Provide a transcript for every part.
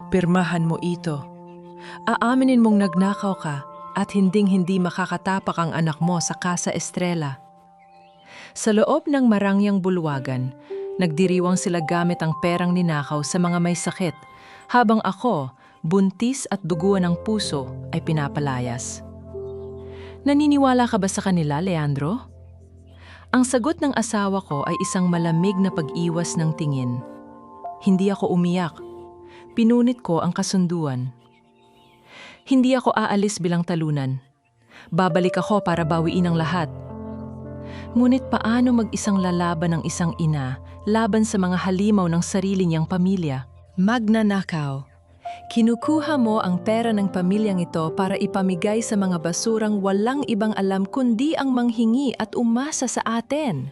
Pirmahan mo ito. Aaminin mong nagnakaw ka at hinding-hindi makakatapak ang anak mo sa Casa Estrella. Sa loob ng marangyang bulwagan, nagdiriwang sila gamit ang perang ninakaw sa mga may sakit, habang ako, buntis at duguan ng puso, ay pinapalayas. Naniniwala ka ba sa kanila, Leandro? Ang sagot ng asawa ko ay isang malamig na pag-iwas ng tingin. Hindi ako umiyak. Pinunit ko ang kasunduan. Hindi ako aalis bilang talunan. Babalik ako para bawiin ang lahat. Ngunit paano mag-isang lalaban ng isang ina laban sa mga halimaw ng sarili niyang pamilya? Magnanakaw. Kinukuha mo ang pera ng pamilyang ito para ipamigay sa mga basurang walang ibang alam kundi ang manghingi at umasa sa atin.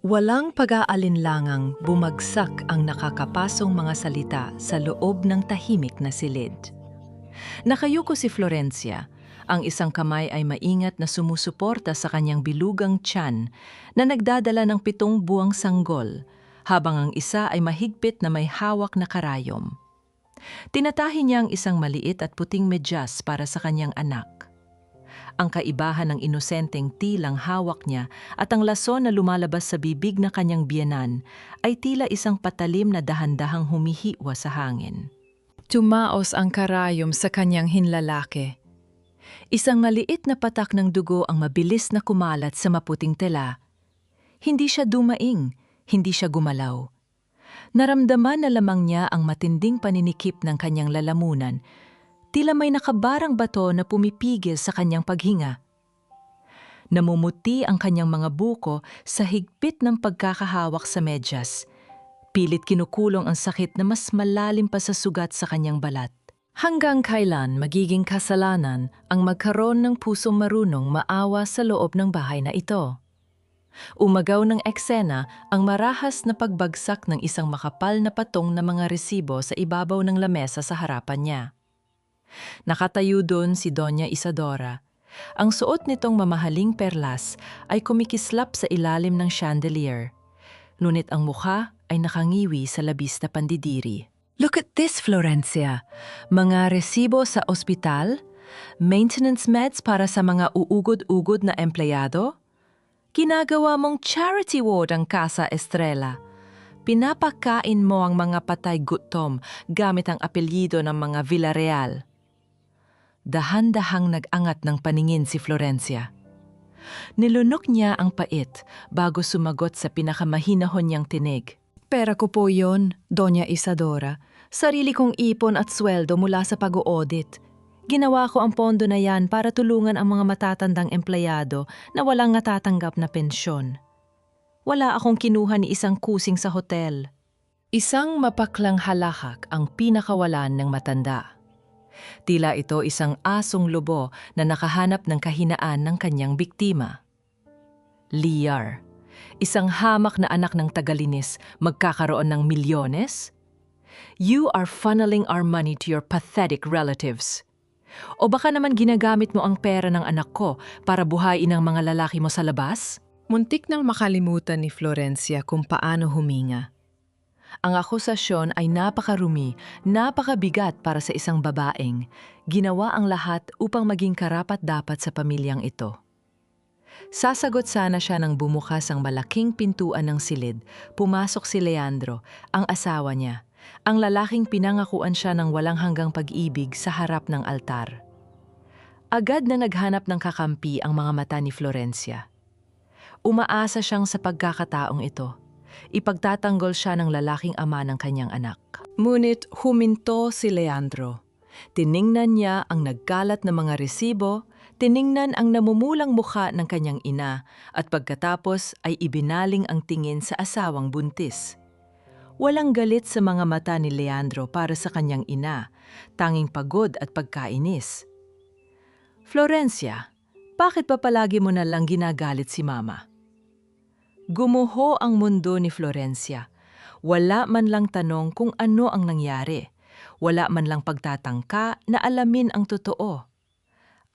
Walang pag-aalinlangang bumagsak ang nakakapasong mga salita sa loob ng tahimik na silid. Nakayuko si Florencia. Ang isang kamay ay maingat na sumusuporta sa kanyang bilugang tiyan na nagdadala ng 7 buwang sanggol, habang ang isa ay mahigpit na may hawak na karayom. Tinatahi niya ang isang maliit at puting medyas para sa kanyang anak. Ang kaibahan ng inosenteng tilang hawak niya at ang lason na lumalabas sa bibig na kanyang biyenan ay tila isang patalim na dahan-dahang humihiwa sa hangin. Tumaos ang karayom sa kanyang hinlalaki. Isang maliit na patak ng dugo ang mabilis na kumalat sa maputing tela. Hindi siya dumaing, hindi siya gumalaw. Naramdaman na lamang niya ang matinding paninikip ng kanyang lalamunan, tila may nakabarang bato na pumipigil sa kanyang paghinga. Namumuti ang kanyang mga buko sa higpit ng pagkakahawak sa medyas. Pilit kinukulong ang sakit na mas malalim pa sa sugat sa kanyang balat. Hanggang kailan magiging kasalanan ang magkaroon ng pusong marunong maawa sa loob ng bahay na ito? Umagaw ng eksena ang marahas na pagbagsak ng isang makapal na patong na mga resibo sa ibabaw ng lamesa sa harapan niya. Nakatayo doon si Doña Isadora. Ang suot nitong mamahaling perlas ay kumikislap sa ilalim ng chandelier. Ngunit ang mukha ay nakangiwi sa labis na pandidiri. Look at this, Florencia. Mga resibo sa ospital? Maintenance meds para sa mga uugod-ugod na empleyado? Ginagawa mong charity ward ang Casa Estrella. Pinapakain mo ang mga patay gutom gamit ang apelyido ng mga Villarreal. Dahan-dahang nag-angat ng paningin si Florencia. Nilunok niya ang pait bago sumagot sa pinakamahinahon niyang tinig. Pera ko po yon, Doña Isadora. Sarili kong ipon at sweldo mula sa pag-audit. Ginawa ko ang pondo na yan para tulungan ang mga matatandang empleyado na walang natatanggap na pensyon. Wala akong kinuha ni isang kusing sa hotel. Isang mapaklang halakak ang pinakawalan ng matanda. Tila ito isang asong lobo na nakahanap ng kahinaan ng kanyang biktima. Liar. Isang hamak na anak ng tagalinis magkakaroon ng milyones? You are funneling our money to your pathetic relatives. O baka naman ginagamit mo ang pera ng anak ko para buhayin ang mga lalaki mo sa labas? Muntik nang makalimutan ni Florencia kung paano huminga. Ang akusasyon ay napakarumi, napakabigat para sa isang babaeng. Ginawa ang lahat upang maging karapat-dapat sa pamilyang ito. Sasagot sana siya nang bumukas ang malaking pintuan ng silid. Pumasok si Leandro, ang asawa niya. Ang lalaking pinangakuan siya ng walang hanggang pag-ibig sa harap ng altar. Agad na naghanap ng kakampi ang mga mata ni Florencia. Umaasa siyang sa pagkakataong ito. Ipagtatanggol siya ng lalaking ama ng kanyang anak. Ngunit huminto si Leandro. Tiningnan niya ang nagkalat na mga resibo, tiningnan ang namumulang mukha ng kanyang ina, at pagkatapos ay ibinaling ang tingin sa asawang buntis. Walang galit sa mga mata ni Leandro para sa kanyang ina, tanging pagod at pagkainis. Florencia, bakit pa palagi mo na lang ginagalit si Mama? Gumuho ang mundo ni Florencia. Wala man lang tanong kung ano ang nangyari. Wala man lang pagtatangka na alamin ang totoo.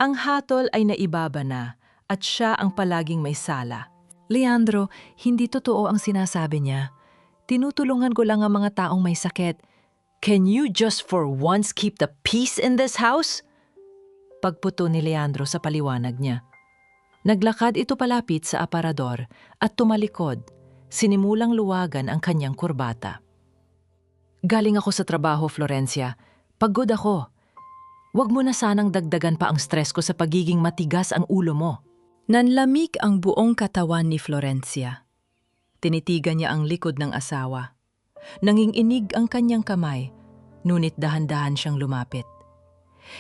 Ang hatol ay naibaba na at siya ang palaging may sala. Leandro, hindi totoo ang sinasabi niya. Tinutulungan ko lang ang mga taong may sakit. Can you just for once keep the peace in this house? Pagputo ni Leandro sa paliwanag niya. Naglakad ito palapit sa aparador at tumalikod, sinimulang luwagan ang kanyang kurbata. Galing ako sa trabaho, Florencia. Pagod ako. Huwag mo na sanang dagdagan pa ang stress ko sa pagiging matigas ang ulo mo. Nanlamig ang buong katawan ni Florencia. Tinitigan niya ang likod ng asawa. Nanginginig ang kanyang kamay, ngunit dahan-dahan siyang lumapit.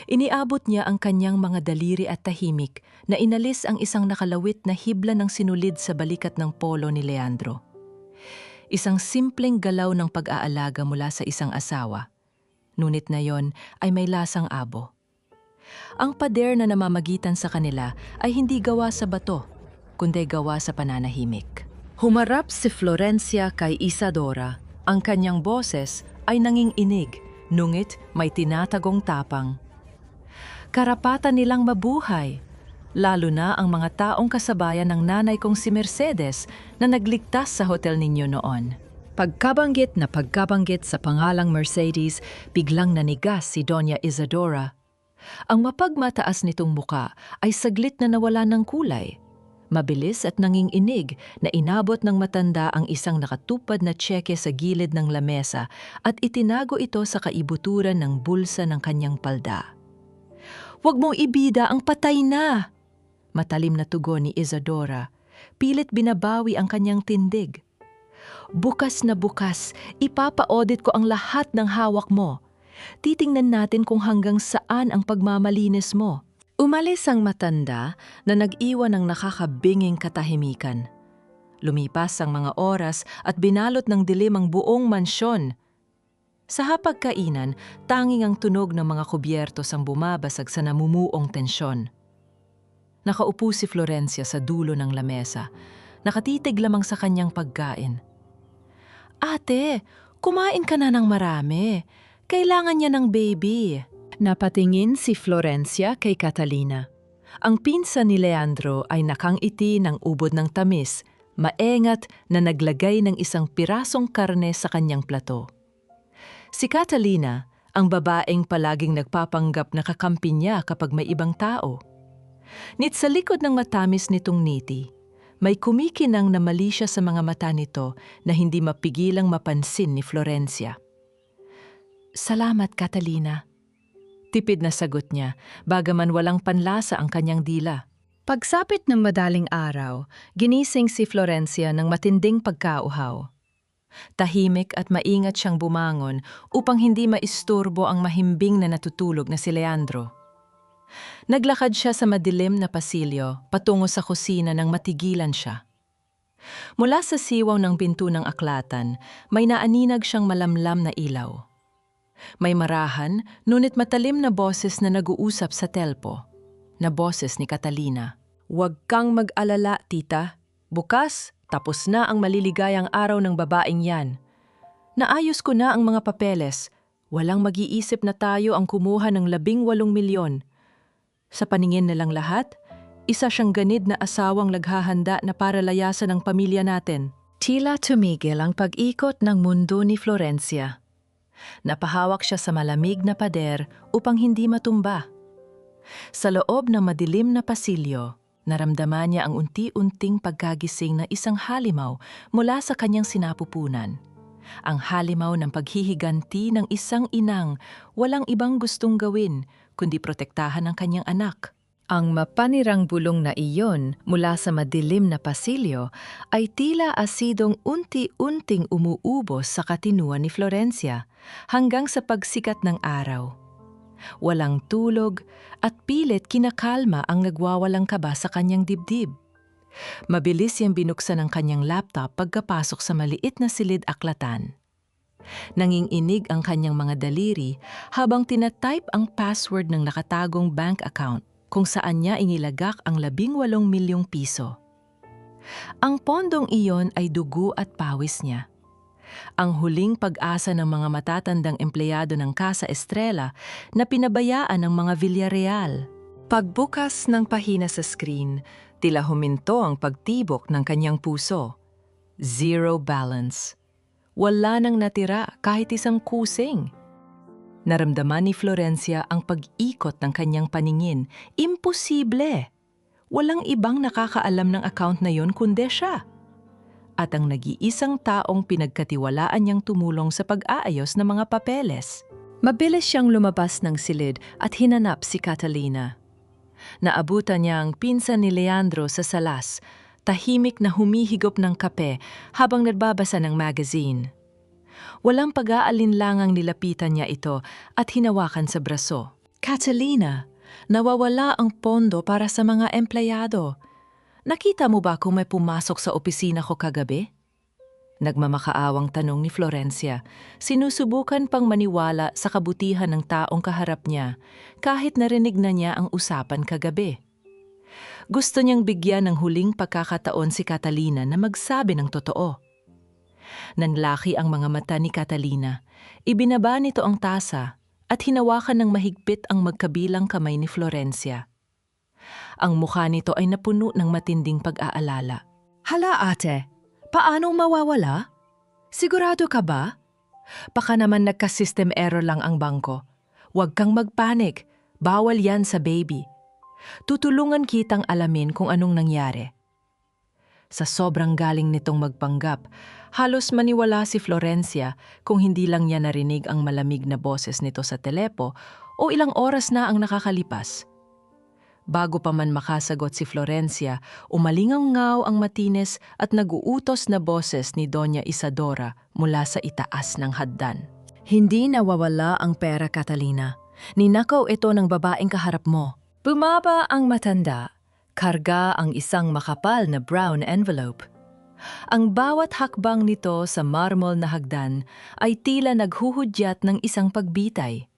Iniabot niya ang kanyang mga daliri at tahimik na inalis ang isang nakalawit na hibla ng sinulid sa balikat ng polo ni Leandro. Isang simpleng galaw ng pag-aalaga mula sa isang asawa, ngunit na yon ay may lasang abo. Ang pader na namamagitan sa kanila ay hindi gawa sa bato, kundi gawa sa pananahimik. Humarap si Florencia kay Isadora. Ang kanyang boses ay nanginginig, ngunit may tinatagong tapang. Karapatan nilang mabuhay, lalo na ang mga taong kasabayan ng nanay kong si Mercedes na nagligtas sa hotel ninyo noon. Pagkabanggit sa pangalang Mercedes, biglang nanigas si Doña Isadora. Ang mapagmataas nitong muka ay saglit na nawala ng kulay. Mabilis at nanginginig na inabot ng matanda ang isang nakatupad na tseke sa gilid ng lamesa at itinago ito sa kaibuturan ng bulsa ng kanyang palda. "Huwag mong ibida, ang patay na!" Matalim na tugon ni Isadora. Pilit binabawi ang kanyang tindig. "Bukas na bukas, ipapa-audit ko ang lahat ng hawak mo. Titingnan natin kung hanggang saan ang pagmamalinis mo." Umalis ang matanda na nag-iwan ng nakakabinging katahimikan. Lumipas ang mga oras at binalot ng dilim ang buong mansyon. Sa hapagkainan, tanging ang tunog ng mga kubyertos ang bumabasag sa namumuong tensyon. Nakaupo si Florencia sa dulo ng lamesa, nakatitig lamang sa kanyang pagkain. "Ate, kumain ka na ng marami. Kailangan niya ng baby." Napatingin si Florencia kay Catalina. Ang pinsan ni Leandro ay nakangiti ng ubod ng tamis, maengat na naglagay ng isang pirasong karne sa kanyang plato. Si Catalina, ang babaeng palaging nagpapanggap na kakampi niya kapag may ibang tao. Nit sa likod ng matamis nitong ngiti, may kumikinang na mali siya sa mga mata nito na hindi mapigilang mapansin ni Florencia. "Salamat, Catalina." Tipid na sagot niya, bagaman walang panlasa ang kanyang dila. Pagsapit ng madaling araw, ginising si Florencia ng matinding pagkauhaw. Tahimik at maingat siyang bumangon upang hindi maisturbo ang mahimbing na natutulog na si Leandro. Naglakad siya sa madilim na pasilyo patungo sa kusina nang matigilan siya. Mula sa siwaw ng pinto ng aklatan, may naaninag siyang malamlam na ilaw. May marahan, ngunit matalim na boses na nag-uusap sa telpo, na boses ni Catalina. "Huwag kang mag-alala, tita. Bukas, tapos na ang maliligayang araw ng babaeng yan. Naayos ko na ang mga papeles. Walang mag-iisip na tayo ang kumuha ng 18 milyon. Sa paningin nilang lahat, isa siyang ganid na asawang naghahanda na para layasan ang pamilya natin." Tila tumigil ang pag-ikot ng mundo ni Florencia. Napahawak siya sa malamig na pader upang hindi matumba. Sa loob ng madilim na pasilyo, naramdaman niya ang unti-unting pagkagising na isang halimaw mula sa kanyang sinapupunan. Ang halimaw ng paghihiganti ng isang inang walang ibang gustong gawin kundi protektahan ang kanyang anak. Ang mapanirang bulong na iyon mula sa madilim na pasilyo ay tila asidong unti-unting umuubos sa katinuan ni Florencia hanggang sa pagsikat ng araw. Walang tulog at pilit kinakalma ang nagwawalang kaba sa kanyang dibdib. Mabilis siyang binuksan ang kanyang laptop pagkapasok sa maliit na silid aklatan. Nanginginig ang kanyang mga daliri habang tinatype ang password ng nakatagong bank account kung saan niya inilagak ang 18 milyong piso. Ang pondong iyon ay dugo at pawis niya. Ang huling pag-asa ng mga matatandang empleyado ng Casa Estrella na pinabayaan ng mga Villarreal. Pagbukas ng pahina sa screen, tila huminto ang pagtibok ng kanyang puso. Zero balance. Wala nang natira kahit isang kusing. Naramdaman ni Florencia ang pag-ikot ng kanyang paningin. Imposible! Walang ibang nakakaalam ng account na yon kundi siya. At ang nag-iisang taong pinagkatiwalaan niyang tumulong sa pag-aayos ng mga papeles. Mabilis siyang lumabas ng silid at hinanap si Catalina. Naabutan niya ang pinsan ni Leandro sa salas, tahimik na humihigop ng kape habang nagbabasa ng magazine. Walang pag-aalinlangang nilapitan niya ito at hinawakan sa braso. Catalina, nawawala ang pondo para sa mga empleyado. Nakita mo ba kung may pumasok sa opisina ko kagabi? Nagmamakaawang tanong ni Florencia. Sinusubukan pang maniwala sa kabutihan ng taong kaharap niya kahit narinig na niya ang usapan kagabi. Gusto niyang bigyan ng huling pagkakataon si Catalina na magsabi ng totoo. Nanlaki ang mga mata ni Catalina. Ibinaba nito ang tasa at hinawakan ng mahigpit ang magkabilang kamay ni Florencia. Ang mukha nito ay napuno ng matinding pag-aalala. Hala ate, paano mawawala? Sigurado ka ba? Baka naman nagka-system error lang ang bangko. Huwag kang magpanik, bawal yan sa baby. Tutulungan kitang alamin kung anong nangyari. Sa sobrang galing nitong magpanggap, halos maniwala si Florencia kung hindi lang niya narinig ang malamig na boses nito sa telepo o ilang oras na ang nakakalipas. Bago pa man makasagot si Florencia, umalingaw ang matines at naguutos na boses ni Doña Isadora mula sa itaas ng hagdan. Hindi nawawala ang pera, Catalina. Ninakaw ito ng babaeng kaharap mo. Bumaba ang matanda. Karga ang isang makapal na brown envelope. Ang bawat hakbang nito sa marmol na hagdan ay tila naghuhudyat ng isang pagbitay.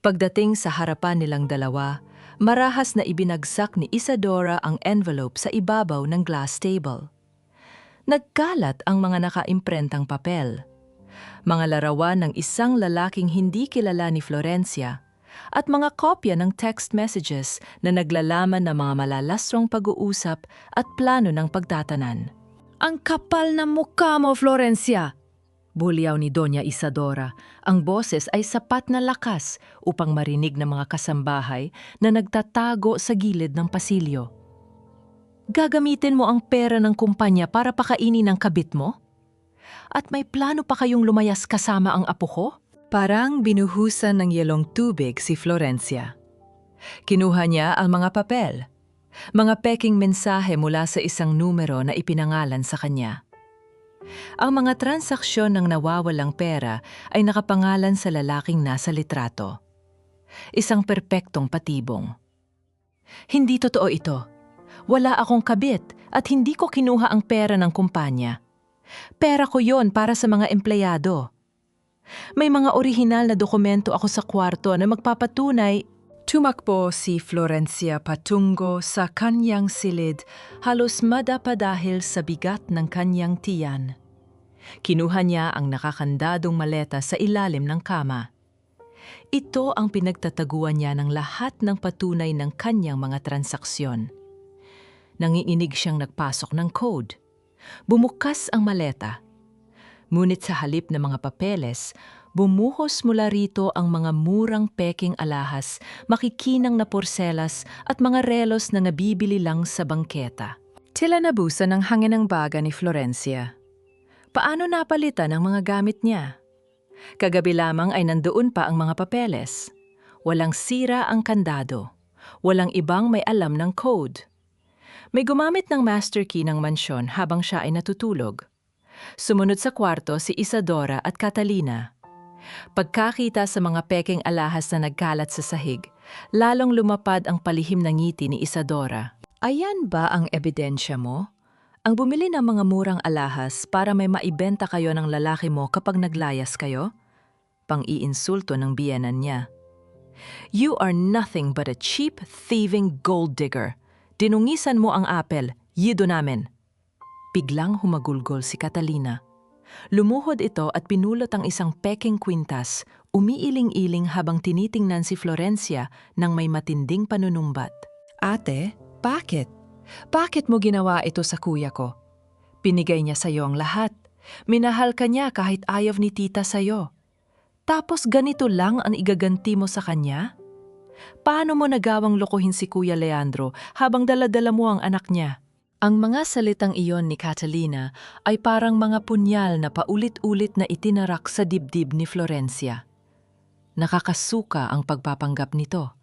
Pagdating sa harapan nilang dalawa, marahas na ibinagsak ni Isadora ang envelope sa ibabaw ng glass table. Nagkalat ang mga nakaimprentang papel. Mga larawan ng isang lalaking hindi kilala ni Florencia at mga kopya ng text messages na naglalaman ng mga malalasrong pag-uusap at plano ng pagtatanan. Ang kapal na mukha mo, Florencia! Bulyaw ni Doña Isadora. Ang boses ay sapat na lakas upang marinig ng mga kasambahay na nagtatago sa gilid ng pasilyo. Gagamitin mo ang pera ng kumpanya para pakainin ang kabit mo? At may plano pa kayong lumayas kasama ang apo ko? Parang binuhusan ng yelong tubig si Florencia. Kinuha niya ang mga papel, mga peking mensahe mula sa isang numero na ipinangalan sa kanya. Ang mga transaksyon ng nawawalang pera ay nakapangalan sa lalaking nasa litrato. Isang perpektong patibong. Hindi totoo ito. Wala akong kabit at hindi ko kinuha ang pera ng kumpanya. Pera ko yon para sa mga empleyado. May mga orihinal na dokumento ako sa kwarto na magpapatunay. Tumakbo si Florencia patungo sa kanyang silid, halos madapa dahil sa bigat ng kanyang tiyan. Kinuha niya ang nakakandadong maleta sa ilalim ng kama. Ito ang pinagtataguan niya ng lahat ng patunay ng kanyang mga transaksyon. Nanginginig siyang nagpasok ng code. Bumukas ang maleta. Ngunit sa halip ng mga papeles, bumuhos mula rito ang mga murang peking alahas, makikinang na porselas at mga relos na nabibili lang sa bangketa. Tila nabusan ng hangin ng baga ni Florencia. Paano napalitan ang mga gamit niya? Kagabi lamang ay nandoon pa ang mga papeles. Walang sira ang kandado. Walang ibang may alam ng code. May gumamit ng master key ng mansyon habang siya ay natutulog. Sumunod sa kwarto si Isadora at Catalina. Pagkakita sa mga peking alahas na nagkalat sa sahig, lalong lumapad ang palihim na ngiti ni Isadora. Ayan ba ang ebidensya mo? Ang bumili ng mga murang alahas para may maibenta kayo ng lalaki mo kapag naglayas kayo? Pang-iinsulto ng biyenan niya. You are nothing but a cheap, thieving gold digger. Dinungisan mo ang apel, yido namin. Biglang humagulgol si Catalina. Lumuhod ito at pinulot ang isang peking kwintas, umiiling-iling habang tinitingnan si Florencia ng may matinding panunumbat. Ate, bakit? Bakit mo ginawa ito sa kuya ko? Pinigay niya sa iyo ang lahat. Minahal ka niya kahit ayaw ni tita sa iyo. Tapos ganito lang ang igaganti mo sa kanya? Paano mo nagawang lokohin si Kuya Leandro habang daladala mo ang anak niya? Ang mga salitang iyon ni Catalina ay parang mga punyal na paulit-ulit na itinarak sa dibdib ni Florencia. Nakakasuka ang pagpapanggap nito.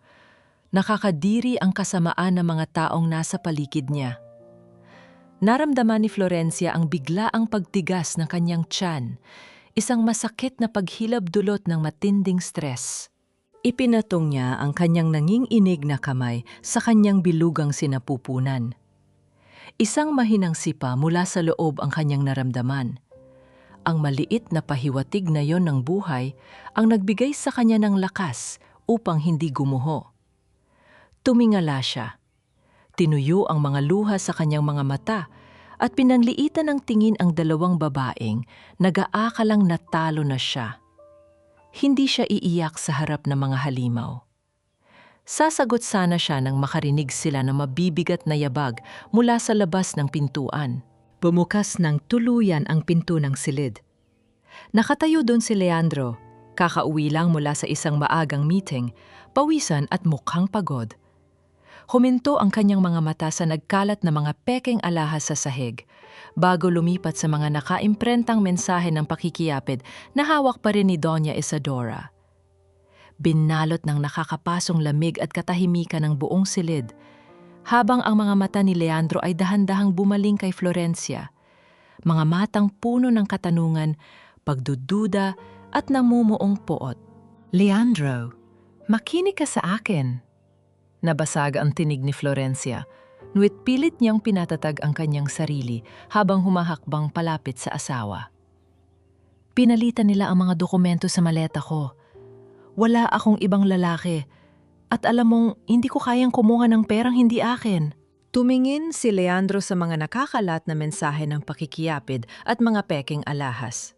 Nakakadiri ang kasamaan ng mga taong nasa paligid niya. Naramdaman ni Florencia ang biglaang pagtigas ng kanyang tiyan, isang masakit na paghilab-dulot ng matinding stress. Ipinatong niya ang kanyang nanginginig na kamay sa kanyang bilugang sinapupunan. Isang mahinang sipa mula sa loob ang kanyang naramdaman. Ang maliit na pahiwatig na yon ng buhay ang nagbigay sa kanya ng lakas upang hindi gumuho. Tumingala siya. Tinuyo ang mga luha sa kanyang mga mata at pinanliitan ng tingin ang dalawang babaeng nag-aakalang natalo na siya. Hindi siya iiyak sa harap ng mga halimaw. Sasagot sana siya nang makarinig sila ng mabibigat na yabag mula sa labas ng pintuan. Bumukas ng tuluyan ang pinto ng silid. Nakatayo doon si Leandro, kakauwi lang mula sa isang maagang meeting, pawisan at mukhang pagod. Huminto ang kanyang mga mata sa nagkalat na mga pekeng alahas sa sahig, bago lumipat sa mga nakaimprentang mensahe ng pakikiyapid na hawak pa rin ni Doña Isadora. Binalot ng nakakapasong lamig at katahimikan ng buong silid, habang ang mga mata ni Leandro ay dahan-dahang bumaling kay Florencia. Mga matang puno ng katanungan, pagdududa at namumuong poot. "Leandro, makinig ka sa akin." Nabasag ang tinig ni Florencia, nuwit pilit niyang pinatatag ang kanyang sarili habang humahakbang palapit sa asawa. "Pinalitan nila ang mga dokumento sa maleta ko. Wala akong ibang lalaki. At alam mong hindi ko kayang kumuha ng perang hindi akin." Tumingin si Leandro sa mga nakakalat na mensahe ng pakikiyapid at mga pekeng alahas.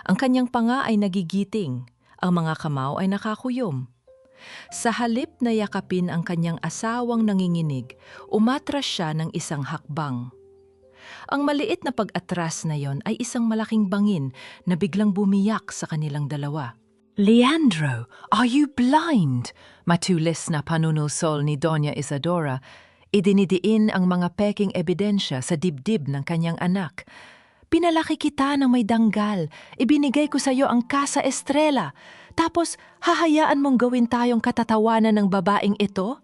Ang kanyang panga ay nagigiting, ang mga kamao ay nakakuyom. Sa halip na yakapin ang kanyang asawang nanginginig, umatras siya ng isang hakbang. Ang maliit na pag-atras na yon ay isang malaking bangin na biglang bumiyak sa kanilang dalawa. "Leandro, are you blind?" Matulis na panunusol ni Doña Isadora, idinidiin ang mga peking ebidensya sa dibdib ng kanyang anak. "Pinalaki kita ng may danggal, ibinigay ko sa iyo ang Casa Estrella, tapos hahayaan mong gawin tayong katatawanan ng babaeng ito?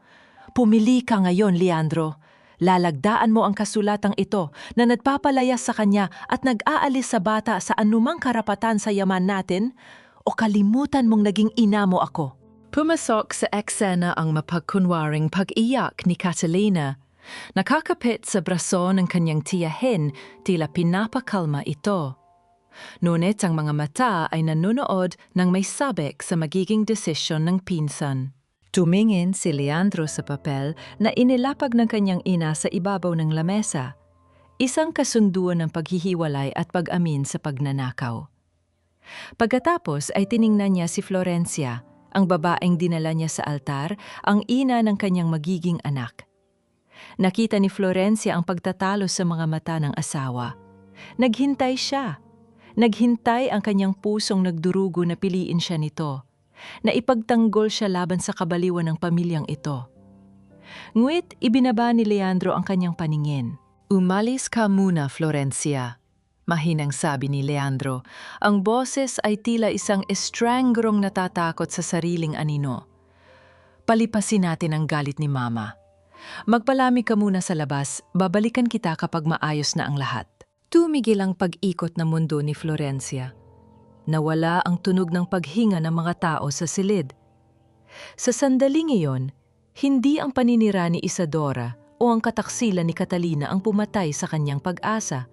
Pumili ka ngayon, Leandro. Lalagdaan mo ang kasulatang ito na nagpapalayas sa kanya at nag-aalis sa bata sa anumang karapatan sa yaman natin, o kalimutan mong naging ina mo ako." Pumasok sa eksena ang mapagkunwaring pag-iyak ni Catalina. Nakakapit sa braso ng kanyang tiyahin, tila pinapakalma ito. Ngunit ang mga mata ay nanonood ng may sabik sa magiging desisyon ng pinsan. Tumingin si Leandro sa papel na inilapag ng kanyang ina sa ibabaw ng lamesa. Isang kasunduan ng paghihiwalay at pag-amin sa pagnanakaw. Pagkatapos ay tiningnan niya si Florencia, ang babaeng dinala niya sa altar, ang ina ng kanyang magiging anak. Nakita ni Florencia ang pagtatalo sa mga mata ng asawa. Naghintay siya. Naghintay ang kanyang pusong nagdurugo na piliin siya nito, na ipagtanggol siya laban sa kabaliwan ng pamilyang ito. Ngunit ibinaba ni Leandro ang kanyang paningin. "Umalis ka muna, Florencia," mahinang sabi ni Leandro. Ang boses ay tila isang estrangerong natatakot sa sariling anino. "Palipasin natin ang galit ni Mama. Magpalamig ka muna sa labas, babalikan kita kapag maayos na ang lahat." Tumigil ang pag-ikot na mundo ni Florencia. Nawala ang tunog ng paghinga ng mga tao sa silid. Sa sandaling iyon, hindi ang paninira ni Isadora o ang kataksilan ni Catalina ang pumatay sa kanyang pag-asa.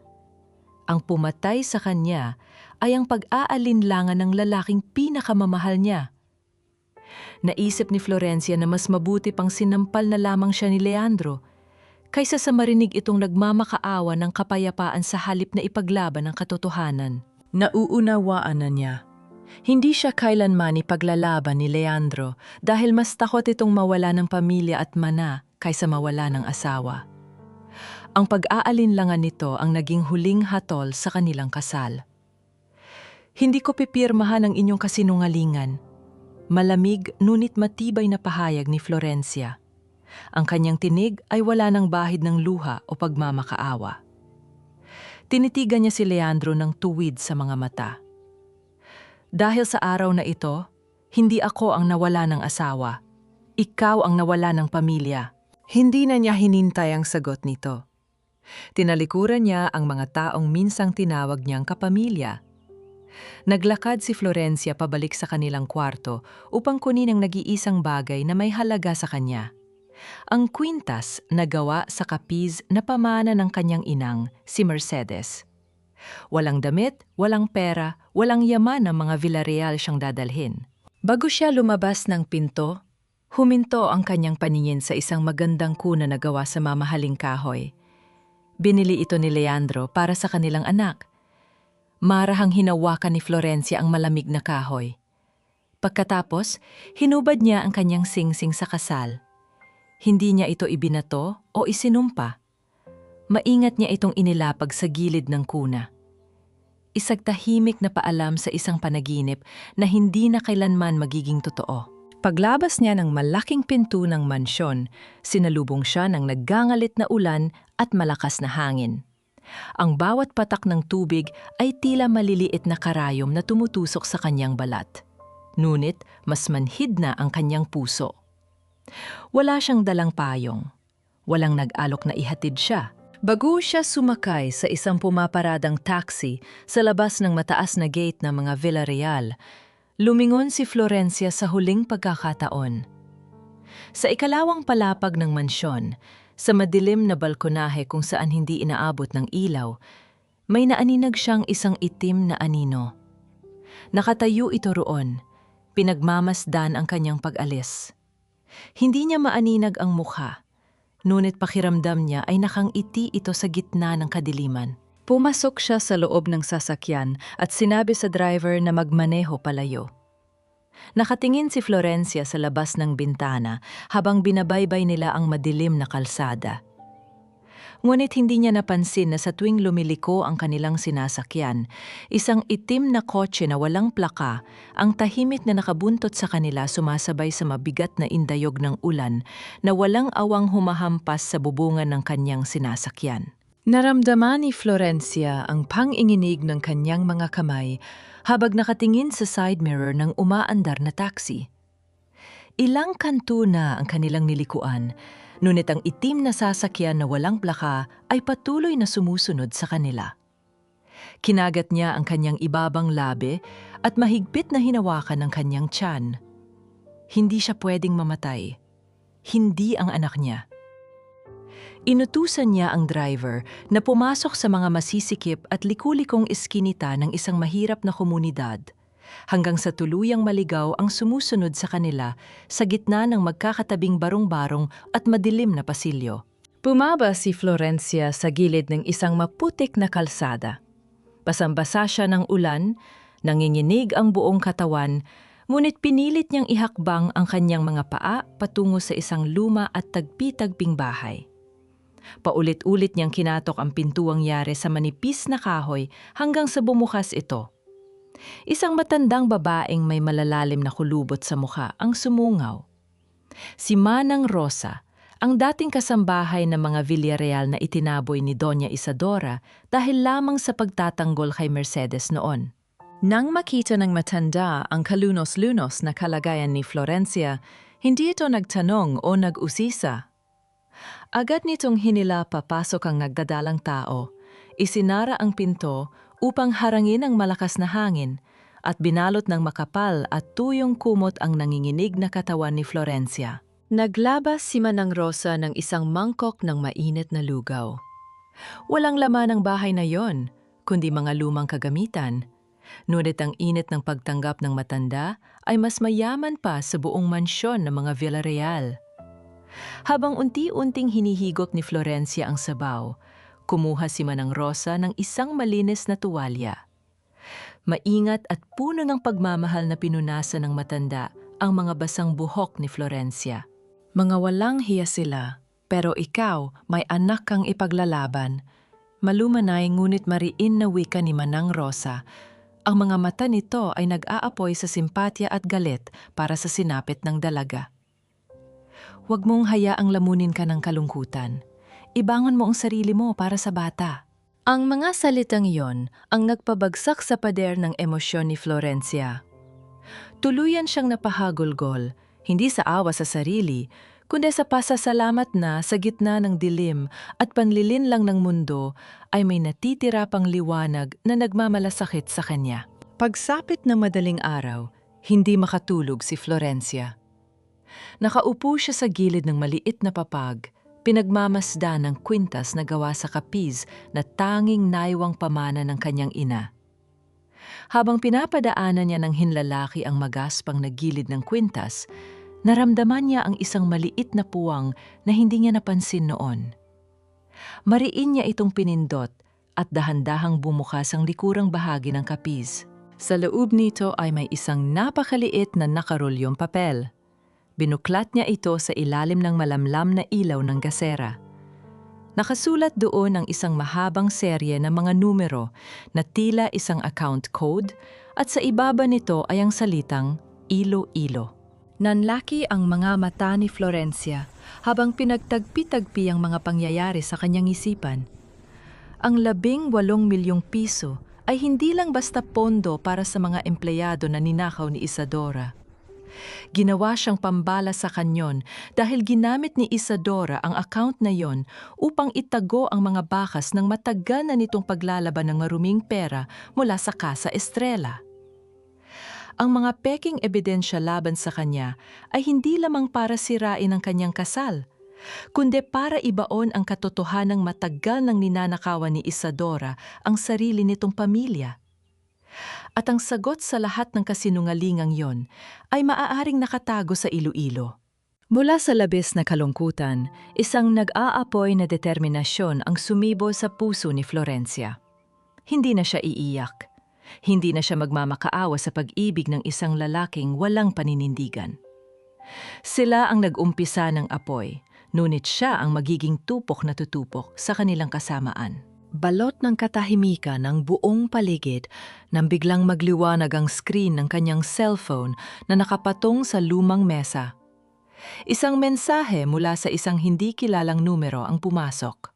Ang pumatay sa kanya ay ang pag-aalinlangan ng lalaking pinakamamahal niya. Naisip ni Florencia na mas mabuti pang sinampal na lamang siya ni Leandro kaysa sa marinig itong nagmamakaawa ng kapayapaan sa halip na ipaglaban ang katotohanan. Nauunawaan na niya. Hindi siya kailanman ipaglalaban ni Leandro dahil mas takot itong mawala ng pamilya at mana kaysa mawala ng asawa. Ang pag-aalinlangan nito ang naging huling hatol sa kanilang kasal. Hindi ko pipirmahan ang inyong kasinungalingan. Malamig ngunit matibay na pahayag ni Florencia. Ang kanyang tinig ay wala ng bahid ng luha o pagmamakaawa. Tinitigan niya si Leandro ng tuwid sa mga mata. Dahil sa araw na ito, hindi ako ang nawala ng asawa. Ikaw ang nawala ng pamilya. Hindi na niya hinintay ang sagot nito. Tinalikuran niya ang mga taong minsang tinawag niyang kapamilya. Naglakad si Florencia pabalik sa kanilang kwarto upang kunin ang nag-iisang bagay na may halaga sa kanya. Ang kwintas na gawa sa kapiz na pamana ng kanyang inang, si Mercedes. Walang damit, walang pera, walang yaman ng mga Villarreal siyang dadalhin. Bago siya lumabas ng pinto, huminto ang kanyang paningin sa isang magandang kuna na gawa sa mamahaling kahoy. Binili ito ni Leandro para sa kanilang anak. Marahang hinawakan ni Florencia ang malamig na kahoy. Pagkatapos, hinubad niya ang kanyang singsing sa kasal. Hindi niya ito ibinato o isinumpa. Maingat niya itong inilapag sa gilid ng kuna. Isang tahimik na paalam sa isang panaginip na hindi na kailanman magiging totoo. Paglabas niya ng malaking pinto ng mansyon, sinalubong siya ng naggangalit na ulan at malakas na hangin. Ang bawat patak ng tubig ay tila maliliit na karayom na tumutusok sa kanyang balat. Ngunit mas manhid na ang kanyang puso. Wala siyang dalang payong. Walang nag-alok na ihatid siya. Bago siya sumakay sa isang pumaparadang taxi sa labas ng mataas na gate ng mga Villarreal, lumingon si Florencia sa huling pagkakataon. Sa ikalawang palapag ng mansyon, sa madilim na balkonahe kung saan hindi inaabot ng ilaw, may naaninag siyang isang itim na anino. Nakatayo ito roon, pinagmamasdan ang kanyang pag-alis. Hindi niya maaninag ang mukha, ngunit pakiramdam niya ay nakangiti ito sa gitna ng kadiliman. Pumasok siya sa loob ng sasakyan at sinabi sa driver na magmaneho palayo. Nakatingin si Florencia sa labas ng bintana habang binabaybay nila ang madilim na kalsada. Ngunit hindi niya napansin na sa tuwing lumiliko ang kanilang sinasakyan, isang itim na kotse na walang plaka, ang tahimik na nakabuntot sa kanila sumasabay sa mabigat na indayog ng ulan na walang awang humahampas sa bubungan ng kanyang sinasakyan. Naramdaman ni Florencia ang panginginig ng kanyang mga kamay habang nakatingin sa side mirror ng umaandar na taxi. Ilang kanto na ang kanilang nilikuan, ngunit ang itim na sasakyan na walang plaka ay patuloy na sumusunod sa kanila. Kinagat niya ang kanyang ibabang labi at mahigpit na hinawakan ang kanyang tiyan. Hindi siya pwedeng mamatay. Hindi ang anak niya. Inutusan niya ang driver na pumasok sa mga masisikip at likulikong iskinita ng isang mahirap na komunidad, hanggang sa tuluyang maligaw ang sumusunod sa kanila sa gitna ng magkakatabing barong-barong at madilim na pasilyo. Pumaba si Florencia sa gilid ng isang maputik na kalsada. Basang-basa siya ng ulan, nanginginig ang buong katawan, ngunit pinilit niyang ihakbang ang kanyang mga paa patungo sa isang luma at tagpi-tagping bahay. Paulit-ulit niyang kinatok ang pintuang yare sa manipis na kahoy hanggang sa bumukas ito. Isang matandang babaeng may malalalim na kulubot sa mukha ang sumungaw. Si Manang Rosa, ang dating kasambahay ng mga Villarreal na itinaboy ni Doña Isadora dahil lamang sa pagtatanggol kay Mercedes noon. Nang makita ng matanda ang kalunos-lunos na kalagayan ni Florencia, hindi ito nagtanong o nag-usisa. Agad nitong hinila papasok ang nagdadalang tao, isinara ang pinto upang harangin ang malakas na hangin at binalot ng makapal at tuyong kumot ang nanginginig na katawan ni Florencia. Naglabas si Manang Rosa ng isang mangkok ng mainit na lugaw. Walang laman ang bahay na yon, kundi mga lumang kagamitan. Ngunit ang init ng pagtanggap ng matanda ay mas mayaman pa sa buong mansyon ng mga Villarreal. Habang unti-unting hinihigop ni Florencia ang sabaw, kumuha si Manang Rosa ng isang malinis na tuwalya. Maingat at puno ng pagmamahal na pinunasan ng matanda ang mga basang buhok ni Florencia. Mga walang hiya sila, pero ikaw may anak kang ipaglalaban. Malumanay ngunit mariin na wika ni Manang Rosa Ang mga mata nito ay nag-aapoy sa simpatya at galit para sa sinapit ng dalaga. Huwag mong hayaang lamunin ka ng kalungkutan. Ibangon mo ang sarili mo para sa bata. Ang mga salitang iyon ang nagpabagsak sa pader ng emosyon ni Florencia. Tuluyan siyang napahagulgol, hindi sa awa sa sarili, kundi sa pasasalamat na sa gitna ng dilim at panlilinlang ng mundo ay may natitira pang liwanag na nagmamalasakit sa kanya. Pagsapit ng madaling araw, hindi makatulog si Florencia. Nakaupo siya sa gilid ng maliit na papag, pinagmamasdan ng kwintas na gawa sa kapiz na tanging naiwang pamana ng kanyang ina. Habang pinapadaanan niya ng hinlalaki ang magaspang na gilid ng kwintas, naramdaman niya ang isang maliit na puwang na hindi niya napansin noon. Mariin niya itong pinindot at dahan-dahang bumukas ang likurang bahagi ng kapiz. Sa loob nito ay may isang napakaliit na nakarolyong papel. Binuklat niya ito sa ilalim ng malamlam na ilaw ng gasera. Nakasulat doon ang isang mahabang serye ng mga numero na tila isang account code at sa ibaba nito ay ang salitang Iloilo. Nanlaki ang mga mata ni Florencia habang pinagtagpi-tagpi ang mga pangyayari sa kanyang isipan. Ang 18 milyong piso ay hindi lang basta pondo para sa mga empleyado na ninakaw ni Isadora. Ginawa siyang pambala sa kanyon dahil ginamit ni Isadora ang account na yon upang itago ang mga bakas ng matagal na nitong paglalaban ng maruming pera mula sa Casa Estrella. Ang mga peking ebidensya laban sa kanya ay hindi lamang para sirain ang kanyang kasal, kundi para ibaon ang katotohanang matagal nang ninanakawan ni Isadora ang sarili nitong pamilya. At ang sagot sa lahat ng kasinungalingang yon ay maaaring nakatago sa Iloilo. Mula sa labis na kalungkutan, isang nag-aapoy na determinasyon ang sumibo sa puso ni Florencia. Hindi na siya iiyak. Hindi na siya magmamakaawa sa pag-ibig ng isang lalaking walang paninindigan. Sila ang nag-umpisa ng apoy, ngunit siya ang magiging tupok na tutupok sa kanilang kasamaan. Balot ng katahimikan ng buong paligid nang biglang magliwanag ang screen ng kanyang cellphone na nakapatong sa lumang mesa. Isang mensahe mula sa isang hindi kilalang numero ang pumasok.